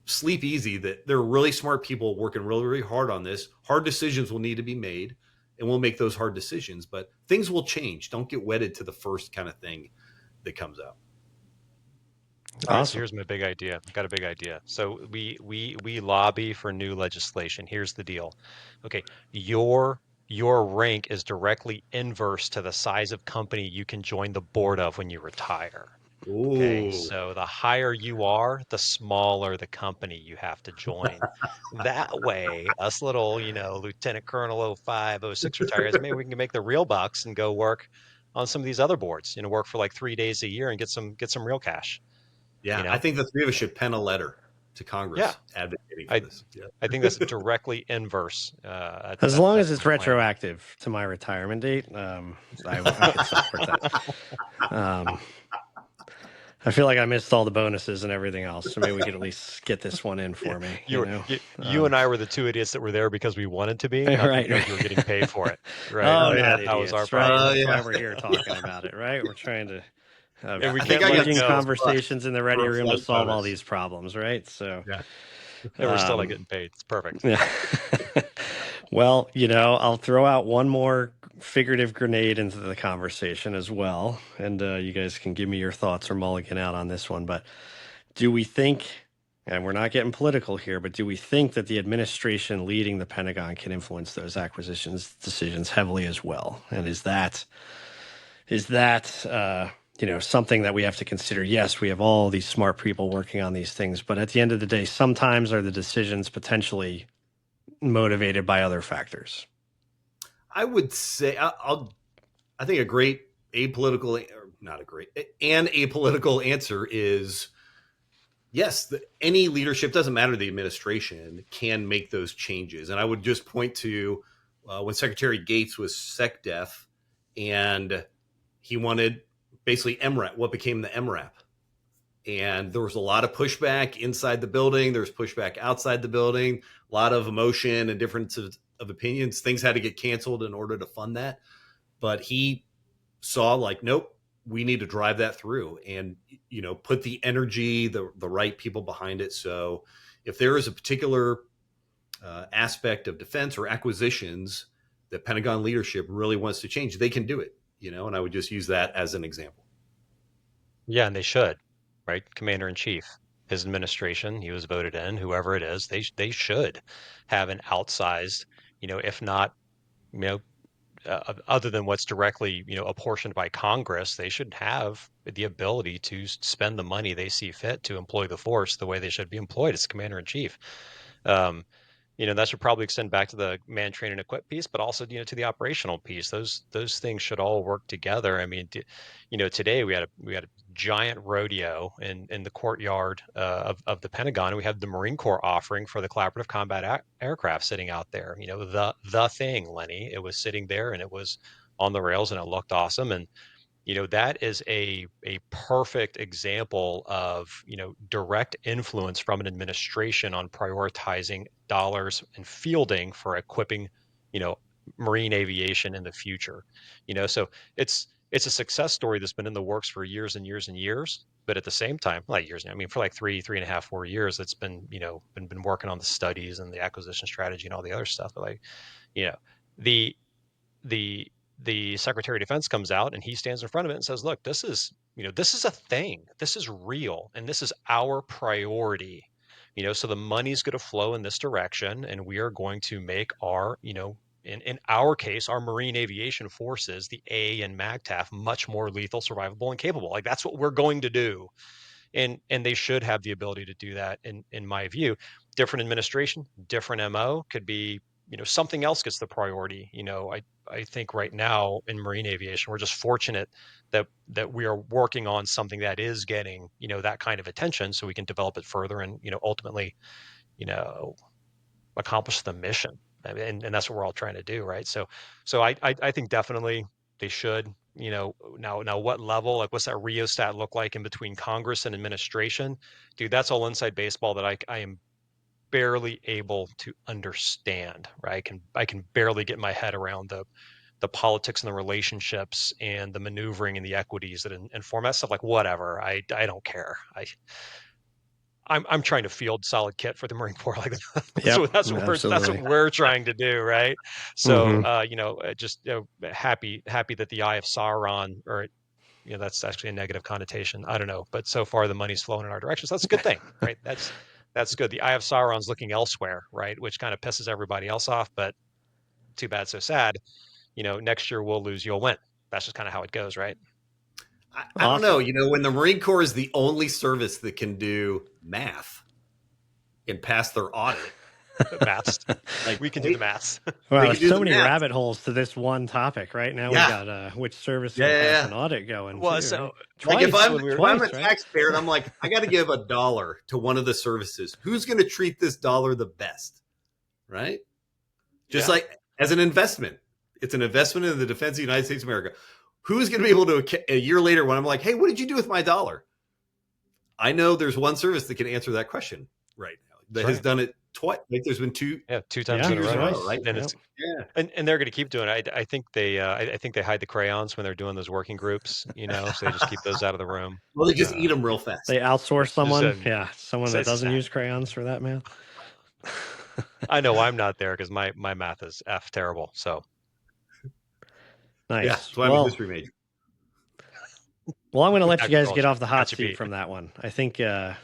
sleep easy that there are really smart people working really hard on this. Hard decisions will need to be made, and we'll make those hard decisions. But things will change. Don't get wedded to the first kind of thing that comes out. All right, so here's my big idea. I've got a big idea. So we lobby for new legislation. Here's the deal. Okay, your rank is directly inverse to the size of company you can join the board of when you retire. Ooh. Okay, so the higher you are, the smaller the company you have to join. That way, us little, Lieutenant Colonel 05, 06 retirees, maybe we can make the real bucks and go work on some of these other boards. Work for like 3 days a year and get some real cash. Yeah, I think the three of us should pen a letter to Congress advocating for this. Yeah. I think that's directly inverse. As long as it's retroactive to my retirement date, I could support that. I feel like I missed all the bonuses and everything else, so maybe we could at least get this one in for me. You and I were the two idiots that were there because we wanted to be, right? You were getting paid for it, right? Oh, that was our problem. Right? That's why we're here talking about it, right? We're trying to have engaging conversations in the ready room to solve all these problems, right? So, and we're still not getting paid. It's perfect. Yeah. Well, I'll throw out one more figurative grenade into the conversation as well, and you guys can give me your thoughts or mulligan out on this one. But do we think, and we're not getting political here, but do we think that the administration leading the Pentagon can influence those acquisitions decisions heavily as well? And is that something that we have to consider? Yes, we have all these smart people working on these things, but at the end of the day, sometimes are the decisions potentially motivated by other factors? I would say I think a great apolitical answer is yes. Any leadership, doesn't matter the administration, can make those changes. And I would just point to when Secretary Gates was SecDef, and he wanted basically MRAP, what became the MRAP. And there was a lot of pushback inside the building. There's pushback outside the building, a lot of emotion and differences of opinions. Things had to get canceled in order to fund that. But he saw like, nope, we need to drive that through and, put the energy, the right people behind it. So if there is a particular aspect of defense or acquisitions that Pentagon leadership really wants to change, they can do it, and I would just use that as an example. Yeah, and they should, right? Commander in Chief, his administration, he was voted in, whoever it is, they should have an outsized, if not, you know, other than what's directly, apportioned by Congress, they should have the ability to spend the money they see fit to employ the force the way they should be employed as commander in chief. Um, that should probably extend back to the man, train, and equip piece, but also, to the operational piece. Those things should all work together. I mean, today we had a giant rodeo in the courtyard of the Pentagon, and we had the Marine Corps offering for the collaborative combat aircraft sitting out there. The thing, Lenny, it was sitting there and it was on the rails and it looked awesome. And that is a perfect example of direct influence from an administration on prioritizing dollars and fielding for equipping marine aviation in the future. So it's a success story that's been in the works for years and years and years. But at the same time, like years, I mean, for like 3.5, 4 years, it's been been working on the studies and the acquisition strategy and all the other stuff. But the the the Secretary of Defense comes out and he stands in front of it and says, look, this is a thing. This is real. And this is our priority. So the money's going to flow in this direction, and we are going to make our, in our case, our Marine Aviation Forces, the A and MAGTF, much more lethal, survivable, and capable. Like, that's what we're going to do. And they should have the ability to do that, in my view. Different administration, different MO, could be, something else gets the priority. I think right now in marine aviation, we're just fortunate that we are working on something that is getting, that kind of attention, so we can develop it further and, ultimately, accomplish the mission. And that's what we're all trying to do, right? So I think definitely they should. Now what level, like, what's that rheostat look like in between Congress and administration? Dude, that's all inside baseball that I am barely able to understand, right? I can barely get my head around the politics and the relationships and the maneuvering and the equities that inform that stuff. Like, whatever, I don't care. I'm trying to field solid kit for the Marine Corps. Like, that's what we're trying to do, right? So just happy that the Eye of Sauron, or that's actually a negative connotation, I don't know, but so far the money's flowing in our direction, so that's a good thing, right? That's good. The Eye of Sauron's looking elsewhere, right? Which kind of pisses everybody else off, but too bad, so sad. Next year we'll lose, you'll win. That's just kind of how it goes, right? I don't know. When the Marine Corps is the only service that can do math and pass their audit. Maths. Like, we can do the maths. Well, there's so many rabbit holes to this one topic right now. We got which service can pass an audit going. Well, too, so right? If I'm a taxpayer and I'm like, I got to give $1 to one of the services, who's going to treat this dollar the best, right? Just like as an investment, it's an investment in the defense of the United States of America. Who's going to be able to, a year later, when I'm like, hey, what did you do with my dollar? I know there's one service that can answer that question right now that has done it twice. Like, there's been two times in a row, right? And and they're going to keep doing it. I think they hide the crayons when they're doing those working groups, so they just keep those out of the room. Well, they just eat them real fast. They outsource someone, someone that doesn't use crayons for that math. I know I'm not there because my math is terrible. So nice. Yeah, so I'm a history major. Well, I'm going to let you guys get off the hot seat from that one. I think, we're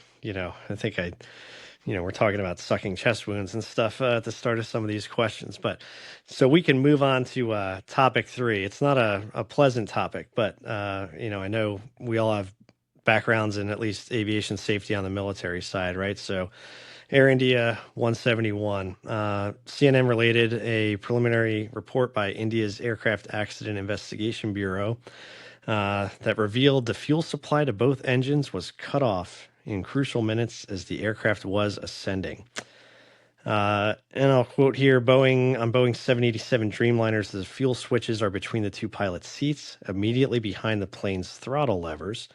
talking about sucking chest wounds and stuff at the start of some of these questions, but so we can move on to topic 3. It's not a pleasant topic, but I know we all have backgrounds in at least aviation safety on the military side, right? So Air India 171, CNN related a preliminary report by India's Aircraft Accident Investigation Bureau that revealed the fuel supply to both engines was cut off in crucial minutes as the aircraft was ascending. And I'll quote here, on Boeing 787 Dreamliners, the fuel switches are between the two pilot seats, immediately behind the plane's throttle levers.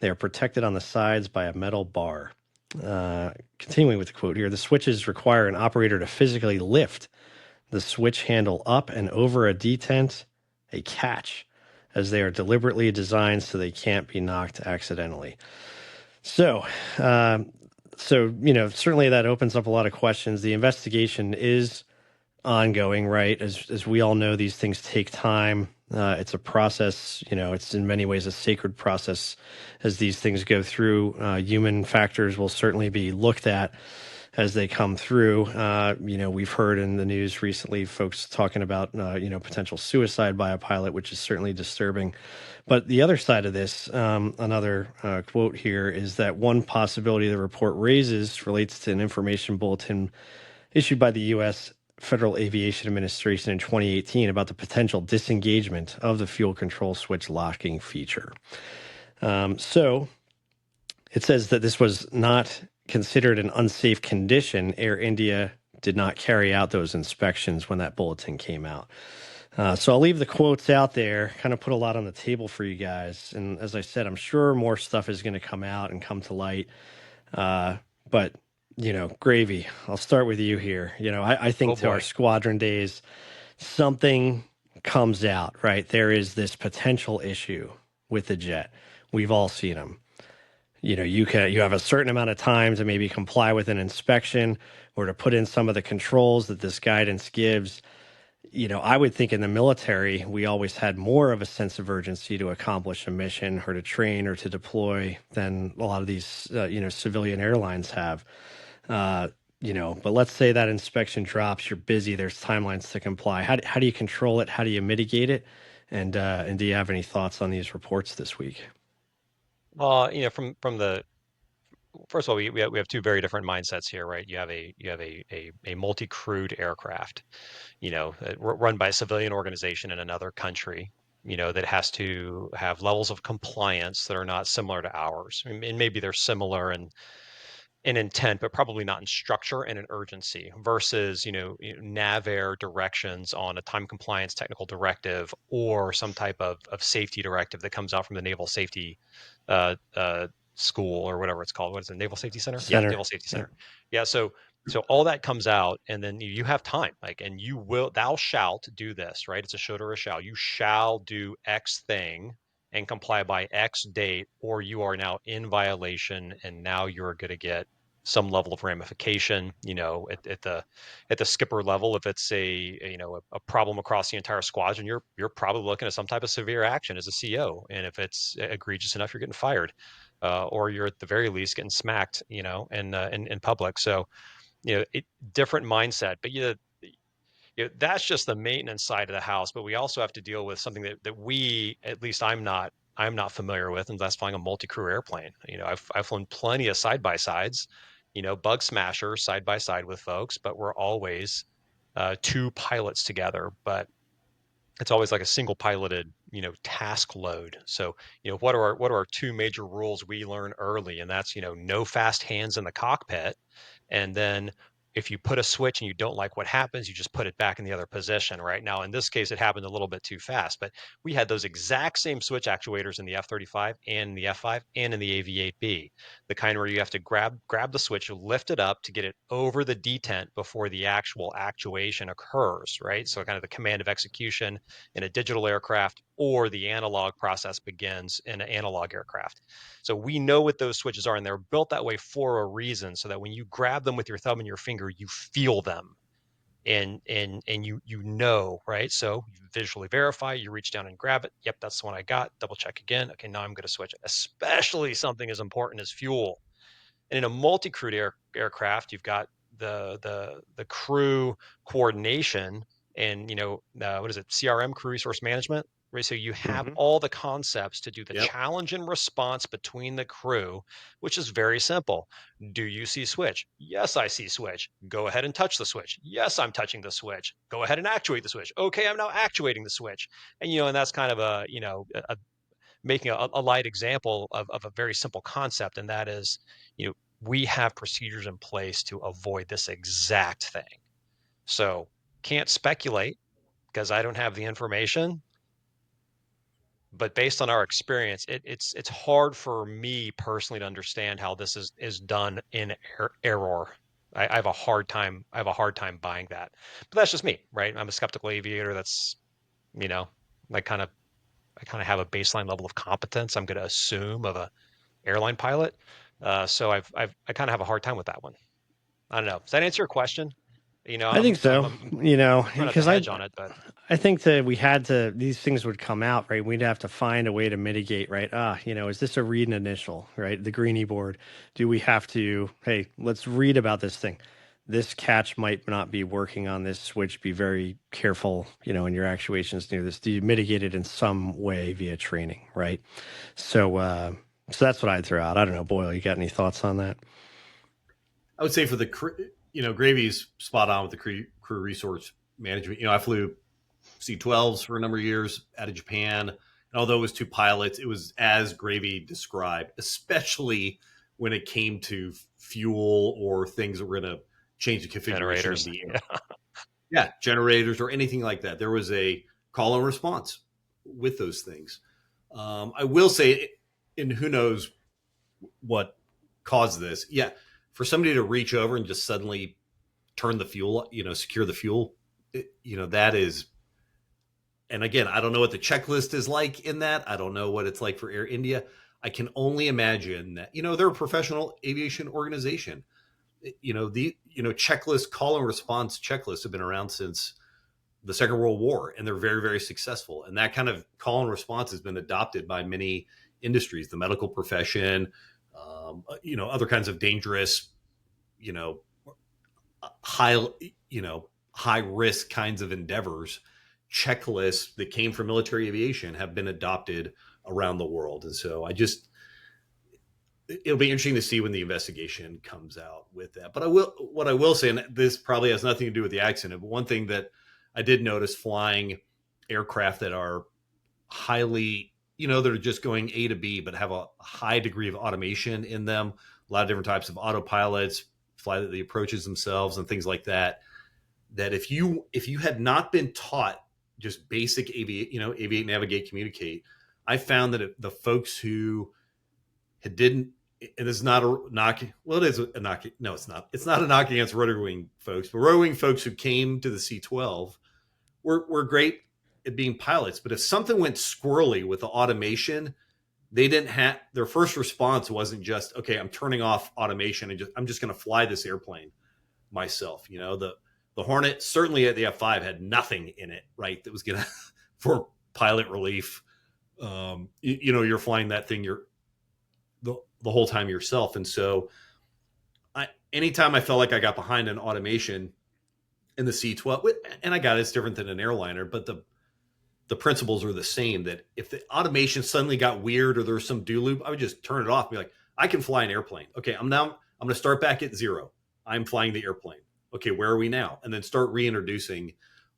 They are protected on the sides by a metal bar. Continuing with the quote here, the switches require an operator to physically lift the switch handle up and over a detent, a catch, as they are deliberately designed so they can't be knocked accidentally. So, So, certainly that opens up a lot of questions. The investigation is ongoing, right? As we all know, these things take time. It's a process. It's in many ways a sacred process as these things go through. Human factors will certainly be looked at as they come through. We've heard in the news recently folks talking about potential suicide by a pilot, which is certainly disturbing. But the other side of this, another quote here, is that one possibility the report raises relates to an information bulletin issued by the U.S. Federal Aviation Administration in 2018 about the potential disengagement of the fuel control switch locking feature. So it says that this was not considered an unsafe condition. Air India did not carry out those inspections when that bulletin came out. So I'll leave the quotes out there, kind of put a lot on the table for you guys. And as I said, I'm sure more stuff is going to come out and come to light. But, Gravy, I'll start with you here. I think to our squadron days, something comes out, right? There is this potential issue with the jet. We've all seen them. You have a certain amount of time to maybe comply with an inspection or to put in some of the controls that this guidance gives. I would think in the military, we always had more of a sense of urgency to accomplish a mission or to train or to deploy than a lot of these, civilian airlines have. But let's say that inspection drops, you're busy, there's timelines to comply. How do you control it? How do you mitigate it? And do you have any thoughts on these reports this week? Well, from the first of all, we have two very different mindsets here, right? You have a multi-crewed aircraft, run by a civilian organization in another country, that has to have levels of compliance that are not similar to ours. And maybe they're similar in intent, but probably not in structure and in urgency versus, NAVAIR directions on a time compliance technical directive or some type of safety directive that comes out from the Naval Safety uh, uh, School or whatever it's called. What is it? Naval Safety Center? Yeah, Naval Safety Center. Yeah. So all that comes out, and then you have time, and thou shalt do this, right? It's a should or a shall. You shall do X thing and comply by X date, or you are now in violation, and now you're going to get some level of ramification. At the skipper level, if it's a problem across the entire squadron, you're probably looking at some type of severe action as a CO, and if it's egregious enough, you're getting fired, or you're at the very least getting smacked, in public. So different mindset, but that's just the maintenance side of the house. But we also have to deal with something that we, at least I'm not familiar with, and that's flying a multi-crew airplane. I've flown plenty of side by sides, bug smasher side by side with folks, but we're always two pilots together. But it's always like a single piloted, task load. So, what are our two major rules we learn early? And that's, no fast hands in the cockpit. And then if you put a switch and you don't like what happens, you just put it back in the other position. Right now, in this case, it happened a little bit too fast, but we had those exact same switch actuators in the F-35 and the F-5 and in the AV-8B, the kind where you have to grab the switch, lift it up to get it over the detent before the actual actuation occurs, right? So kind of the command of execution in a digital aircraft, or the analog process begins in an analog aircraft. So we know what those switches are, and they're built that way for a reason, so that when you grab them with your thumb and your finger, you feel them, and right? So you visually verify, you reach down and grab it. Yep, that's the one I got. Double check again. Okay, now I'm going to switch it. Especially something as important as fuel. And in a multi-crewed aircraft, you've got the crew coordination, and what is it, CRM, crew resource management, right? So you have all the concepts to do the challenge and response between the crew, which is very simple. Do you see switch? Yes, I see switch. Go ahead and touch the switch. Yes, I'm touching the switch. Go ahead and actuate the switch. Okay, I'm now actuating the switch. And that's kind of a making a light example of a very simple concept, and that is, we have procedures in place to avoid this exact thing. So can't speculate because I don't have the information, but based on our experience, it's hard for me personally to understand how this is done in error. I have a hard time buying that, but that's just me, right? I'm a skeptical aviator. That's, I kind of have a baseline level of competence I'm going to assume of a airline pilot, So I kind of have a hard time with that one. I don't know. Does that answer your question? I think so. Trying not to Because hedge on it, but I think that these things would come out, right? We'd have to find a way to mitigate, right? Is this a read and initial, right? The greenie board. Do we have to, hey, let's read about this thing. This catch might not be working on this switch. Be very careful, in your actuations near this. Do you mitigate it in some way via training, right? So that's what I'd throw out. I don't know, Boyle, you got any thoughts on that? I would say for the Gravy's spot on with the crew resource management. I flew C-12s for a number of years out of Japan. And although it was 2 pilots, it was as Gravy described, especially when it came to fuel or things that were going to change the configuration of the air. Yeah, generators or anything like that. There was a call and response with those things. I will say, and who knows what caused this. Yeah, for somebody to reach over and just suddenly turn the fuel, secure the fuel, that is. And again, I don't know what the checklist is like in that. I don't know what it's like for Air India. I can only imagine that, they're a professional aviation organization. Checklist, call and response checklists have been around since the Second World War, and they're very, very successful. And that kind of call and response has been adopted by many industries, the medical profession, other kinds of dangerous, high risk kinds of endeavors. Checklists that came from military aviation have been adopted around the world. And so it'll be interesting to see when the investigation comes out with that. But what I will say, and this probably has nothing to do with the accident, but one thing that I did notice flying aircraft that are highly, that are just going A to B, but have a high degree of automation in them, a lot of different types of autopilots, fly the approaches themselves and things like that, that if you had not been taught just basic aviate, navigate, communicate, I found that the folks who didn't, and it's not a knock. Well, it is a knock. No, it's not. It's not a knock against rotor wing folks, but rotor wing folks who came to the C-12 were great at being pilots. But if something went squirrely with the automation, they didn't have, their first response wasn't just, okay, I'm turning off automation and I'm just going to fly this airplane myself. The Hornet, certainly at the F5, had nothing in it, right? That was going to, for pilot relief. You're flying that thing the whole time yourself. And so anytime I felt like I got behind an automation in the C-12, and I got it's different than an airliner, but the principles are the same, that if the automation suddenly got weird or there's some do loop, I would just turn it off and be like, I can fly an airplane. Okay, I'm going to start back at 0. I'm flying the airplane. Okay, where are we now? And then start reintroducing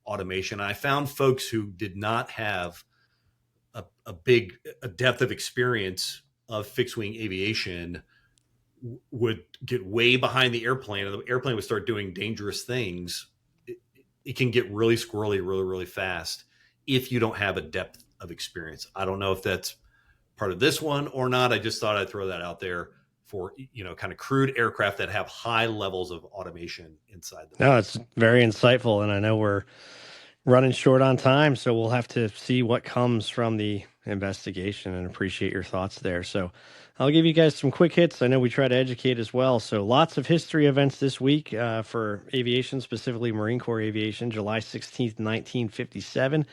automation. I found folks who did not have a depth of experience of fixed wing aviation would get way behind the airplane, and the airplane would start doing dangerous things. It can get really squirrely really, really fast if you don't have a depth of experience. I don't know if that's part of this one or not. I just thought I'd throw that out there for, kind of crude aircraft that have high levels of automation inside them. No, it's very insightful. And I know we're running short on time, so we'll have to see what comes from the investigation, and appreciate your thoughts there. So I'll give you guys some quick hits. I know we try to educate as well. So lots of history events this week for aviation, specifically Marine Corps aviation. July 16th, 1957.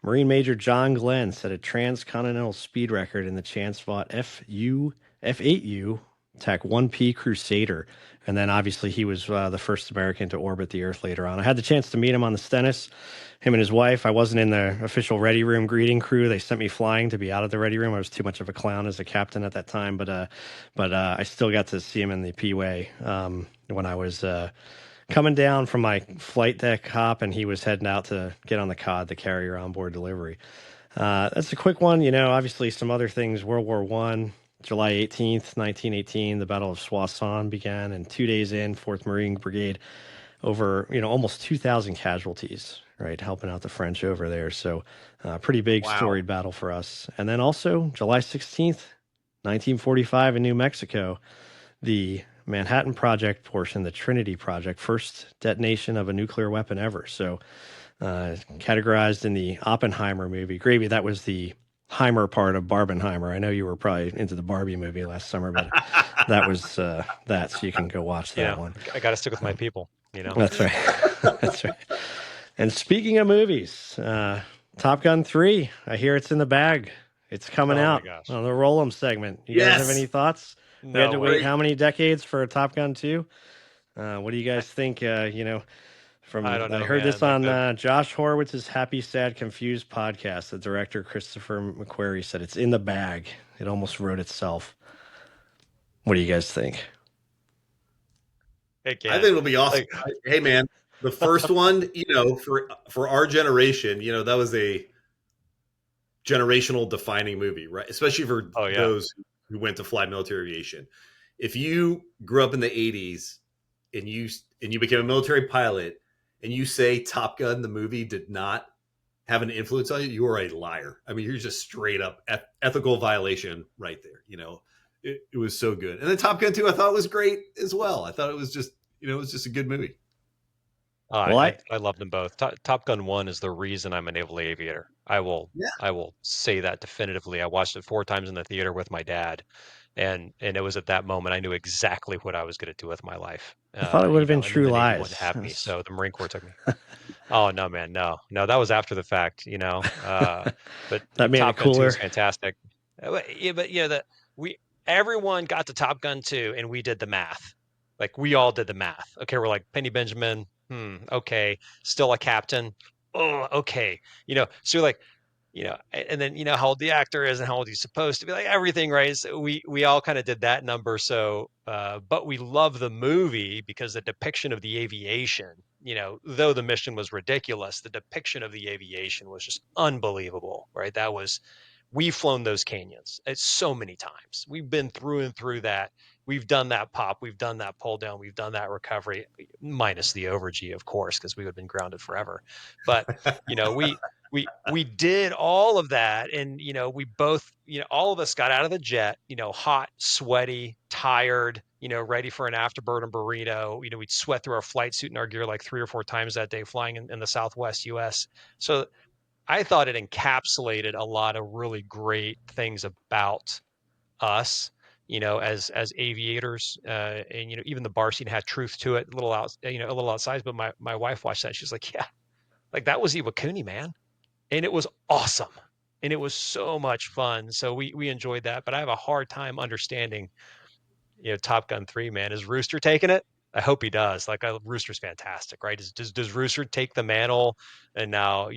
Marine Major John Glenn set a transcontinental speed record in the chance fought F8U TAC 1P Crusader. And then obviously he was the first American to orbit the Earth later on. I had the chance to meet him on the Stennis, him and his wife. I wasn't in the official ready room greeting crew. They sent me flying to be out of the ready room. I was too much of a clown as a captain at that time, but I still got to see him in the P-way when I was coming down from my flight deck hop, and he was heading out to get on the COD, the carrier onboard delivery. That's a quick one. Obviously some other things. World War I, July 18th, 1918, the Battle of Soissons began, and 2 days in, 4th Marine Brigade, over, almost 2,000 casualties, right, helping out the French over there. So pretty big storied battle for us. And then also July 16th, 1945 in New Mexico, the Manhattan Project portion, the Trinity Project, first detonation of a nuclear weapon ever. So categorized in the Oppenheimer movie. Gravy, that was the Heimer part of Barbenheimer. I know you were probably into the Barbie movie last summer, but that was that. So you can go watch that one. I got to stick with my people. That's right. That's right. And speaking of movies, Top Gun 3. I hear it's in the bag. It's coming out on the Roll 'em segment. You guys have any thoughts? No, we had to wait how many decades for a Top Gun 2? What do you guys think? I don't know, I heard this on Josh Horowitz's Happy, Sad, Confused podcast. The director, Christopher McQuarrie, said it's in the bag. It almost wrote itself. What do you guys think? I think it'll be awesome. Hey, man, the first one, for our generation, that was a generational defining movie, right? Especially for those who went to fly military aviation. If you grew up in the 80s and you became a military pilot and you say Top Gun, the movie, did not have an influence on you, you are a liar. I mean, you're just straight up ethical violation right there. It was so good. And then Top Gun 2, I thought was great as well. I thought it was just, a good movie. I loved them both. Top Gun 1 is the reason I'm a naval aviator. I will say that definitively. I watched it 4 times in the theater with my dad. And it was at that moment I knew exactly what I was going to do with my life. I thought it would have been True Lies. Wouldn't have me, so the Marine Corps took me. Oh no, man, no, that was after the fact, But that made Top it cooler. Gun 2 is fantastic. Everyone got to Top Gun 2, and we did the math. Like we all did the math. Okay, we're like Penny Benjamin. Okay, still a captain. Oh, okay. So like. And then how old the actor is and how old he's supposed to be, like everything, right? So we all kind of did that number. So, but we love the movie because the depiction of the aviation, though the mission was ridiculous, the depiction of the aviation was just unbelievable, right? We've flown those canyons so many times. We've been through and through that. We've done that pop. We've done that pull down. We've done that recovery, minus the over-G, of course, because we would have been grounded forever. But, we did all of that. And, we both, all of us got out of the jet, hot, sweaty, tired, ready for an afterburner burrito. We'd sweat through our flight suit and our gear like 3 or 4 times that day flying in the Southwest US. So I thought it encapsulated a lot of really great things about us, as aviators, and even the bar scene had truth to it, a little outside. But my wife watched that, she's like, yeah, like that was Iwakuni, man, and it was awesome, and it was so much fun. So we enjoyed that. But I have a hard time understanding, Top Gun 3, man. Is Rooster taking it? I hope he does. Like, Rooster's fantastic, right? Does Rooster take the mantle? And now,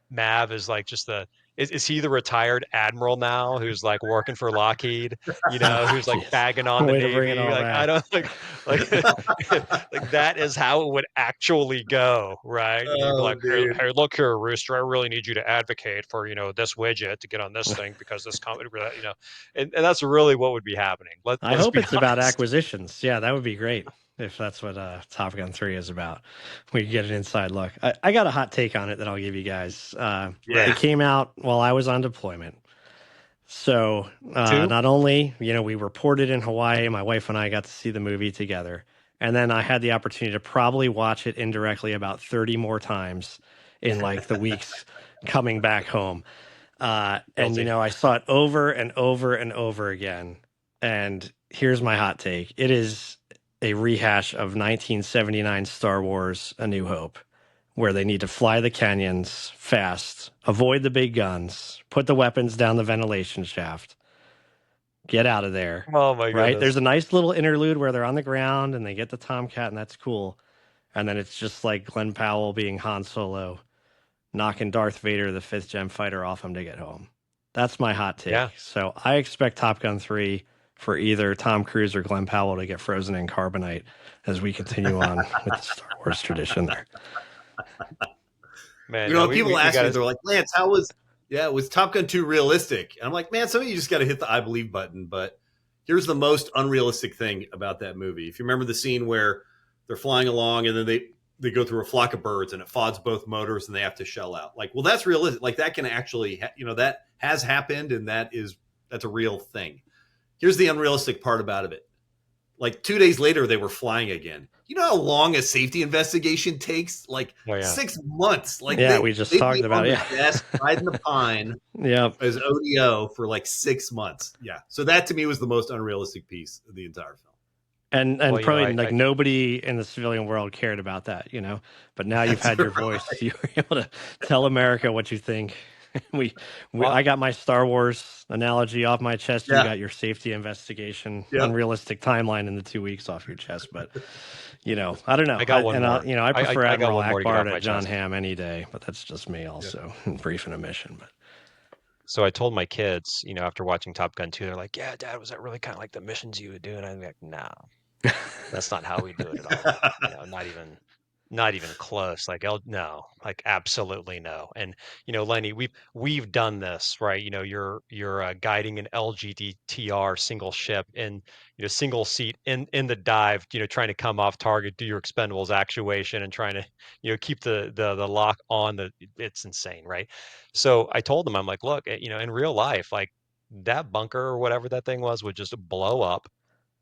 Mav is like just is he the retired admiral now who's like working for Lockheed, who's like bagging on the Navy? Like, I don't like that is how it would actually go, right? Hey, look here, Rooster, I really need you to advocate for, this widget to get on this thing because this company, and that's really what would be happening. I hope it's about acquisitions. Yeah, that would be great if that's what Top Gun 3 is about. We get an inside look. I got a hot take on it that I'll give you guys. It came out while I was on deployment. So not only, we reported in Hawaii, my wife and I got to see the movie together. And then I had the opportunity to probably watch it indirectly about 30 more times in like the weeks coming back home. And, I saw it over and over and over again. And here's my hot take. It is a rehash of 1979 Star Wars A New Hope, where they need to fly the canyons fast, avoid the big guns, put the weapons down the ventilation shaft, get out of there. Oh, my goodness. Right? There's a nice little interlude where they're on the ground and they get the Tomcat, and that's cool. And then it's just like Glenn Powell being Han Solo, knocking Darth Vader, the 5th Gen fighter, off him to get home. That's my hot take. Yeah. So I expect Top Gun 3 for either Tom Cruise or Glenn Powell to get frozen in carbonite as we continue on with the Star Wars tradition there. Man, people ask me, they're like, Lance, was Top Gun 2 realistic? And I'm like, man, some of you just got to hit the I believe button. But here's the most unrealistic thing about that movie. If you remember the scene where they're flying along and then they go through a flock of birds and it fogs both motors and they have to shell out. Like, well, that's realistic. Like that can actually, that has happened, and that's a real thing. Here's the unrealistic part about it. Like 2 days later, they were flying again. you know how long a safety investigation takes? Like Oh yeah. 6 months. Like Yeah, we just they'd talked be about on it. the desk riding the pine Yeah. as ODO for like 6 months. Yeah. So that to me was the most unrealistic piece of the entire film. And Well, you know, probably like nobody in the civilian world cared about that, you know. But now you've That's had your right. voice. You were able to tell America what you think. we well, I got my Star Wars analogy off my chest. You Yeah. got your safety investigation Yep. unrealistic timeline in the 2 weeks off your chest. But you know, I don't know. I got one more. I prefer I got Admiral one more to get Akbar off to my John chest. Hamm any day. But that's just me, also brief in a mission. But So I told my kids, you know, after watching Top Gun 2, they're like, "Yeah, Dad, was that really kind of like the missions you would do?" And I'm like, "No, that's not how we do it at all. You know, not even close. Like, no, like absolutely no." And you know, Lenny, we've done this, right? You know, you're guiding an LGDTR single ship in, you know, single seat in the dive, you know, trying to come off target, do your expendables actuation, and trying to, you know, keep the lock on. It's insane, right? So I told them, I'm like, look, you know, in real life, like that bunker or whatever that thing was would just blow up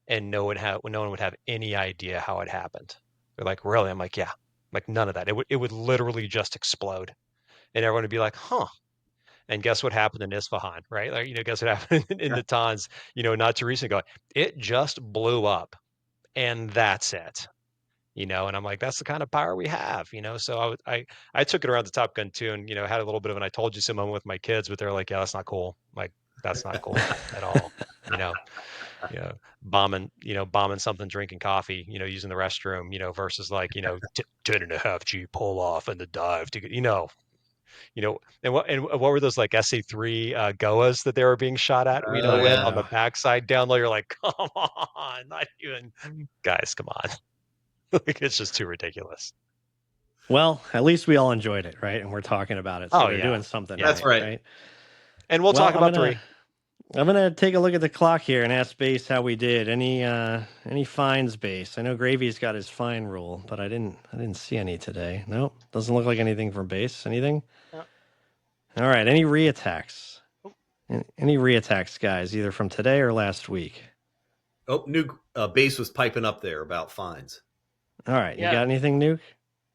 and no one would have any idea how it happened. They're like, really? I'm like, yeah. I'm like, none of that. It would literally just explode. And everyone would be like, huh. And guess what happened in Isfahan, right? Like, you know, guess what happened in Yeah. Natanz, you know, not too recently ago. It just blew up and that's it. You know, and I'm like, that's the kind of power we have, you know. So I took it around the Top Gun too, and you know, had a little bit of an I told you so moment with my kids, but they're like, yeah, that's not cool. Like, that's not cool at all. You know, you know, bombing something, drinking coffee, you know, using the restroom, you know, versus like, you know, 10.5G pull off and the dive to get, you know, and what were those like SA3 Goas that they were being shot at, you know, Oh with yeah. on the backside down low? You're like, come on, not even, guys, come on. Like, it's just too ridiculous. well, at least we all enjoyed it, right? And we're talking about it, so Oh they're yeah, doing something yeah, That's right, right. right? and we'll Well, talk about 3. I'm gonna take a look at the clock here and ask Base how we did. Any fines, Base? I know Gravy's got his fine rule, but I didn't see any today. Nope, doesn't look like anything from Base. Anything? No. All right. Any reattacks? Oh. Any reattacks, guys? Either from today or last week. Oh, Nuke Base was piping up there about fines. All right. You Yeah. got anything, Nuke?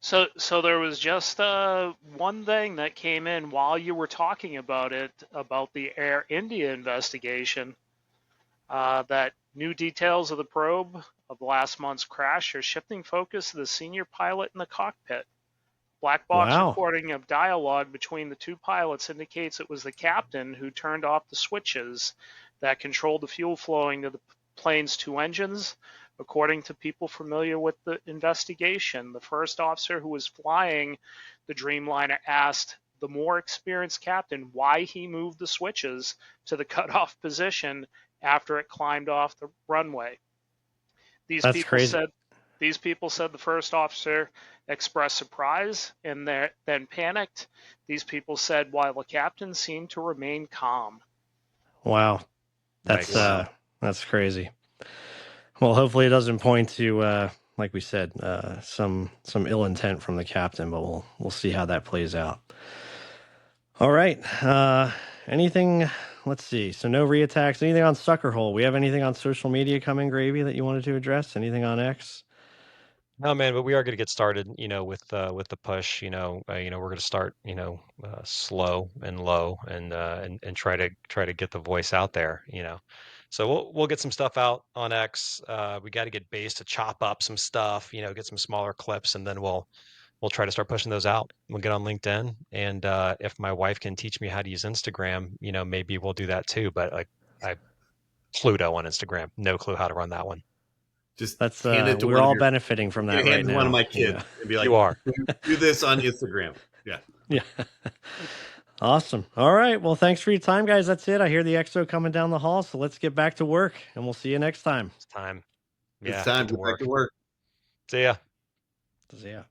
So there was just one thing that came in while you were talking about it, about the Air India investigation, that new details of the probe of last month's crash are shifting focus to the senior pilot in the cockpit. Black box Wow. recording of dialogue between the two pilots indicates it was the captain who turned off the switches that controlled the fuel flowing to the plane's two engines. According to people familiar with the investigation, the first officer who was flying the Dreamliner asked the more experienced captain why he moved the switches to the cutoff position after it climbed off the runway. That's crazy. These people said the first officer expressed surprise and then panicked. These people said while the captain seemed to remain calm. Wow. That's Nice. that's crazy. Well, hopefully it doesn't point to like we said, some ill intent from the captain, but we'll see how that plays out. All right. Anything? Let's see. So no reattacks. Anything on Sucker Hole? We have anything on social media coming, Gravy, that you wanted to address? Anything on X? No, man, but we are going to get started, you know, with the push. You know, we're going to start, you know, slow and low, and try to get the voice out there. You know, so we'll get some stuff out on X. We got to get Base to chop up some stuff. You know, get some smaller clips, and then we'll try to start pushing those out. We'll get on LinkedIn, and if my wife can teach me how to use Instagram, you know, maybe we'll do that too. But like, I Pluto on Instagram, no clue how to run that one. Just That's hand it to we're one of all your benefiting from that hand right it to one of now. my kids and be like, You are. do this on Instagram. Yeah. Yeah. Awesome. All right. Well, thanks for your time, guys. That's it. I hear the EXO coming down the hall, so let's get back to work, and we'll see you next time. It's time. It's Yeah, time get to to get back work. to work. See ya. See ya.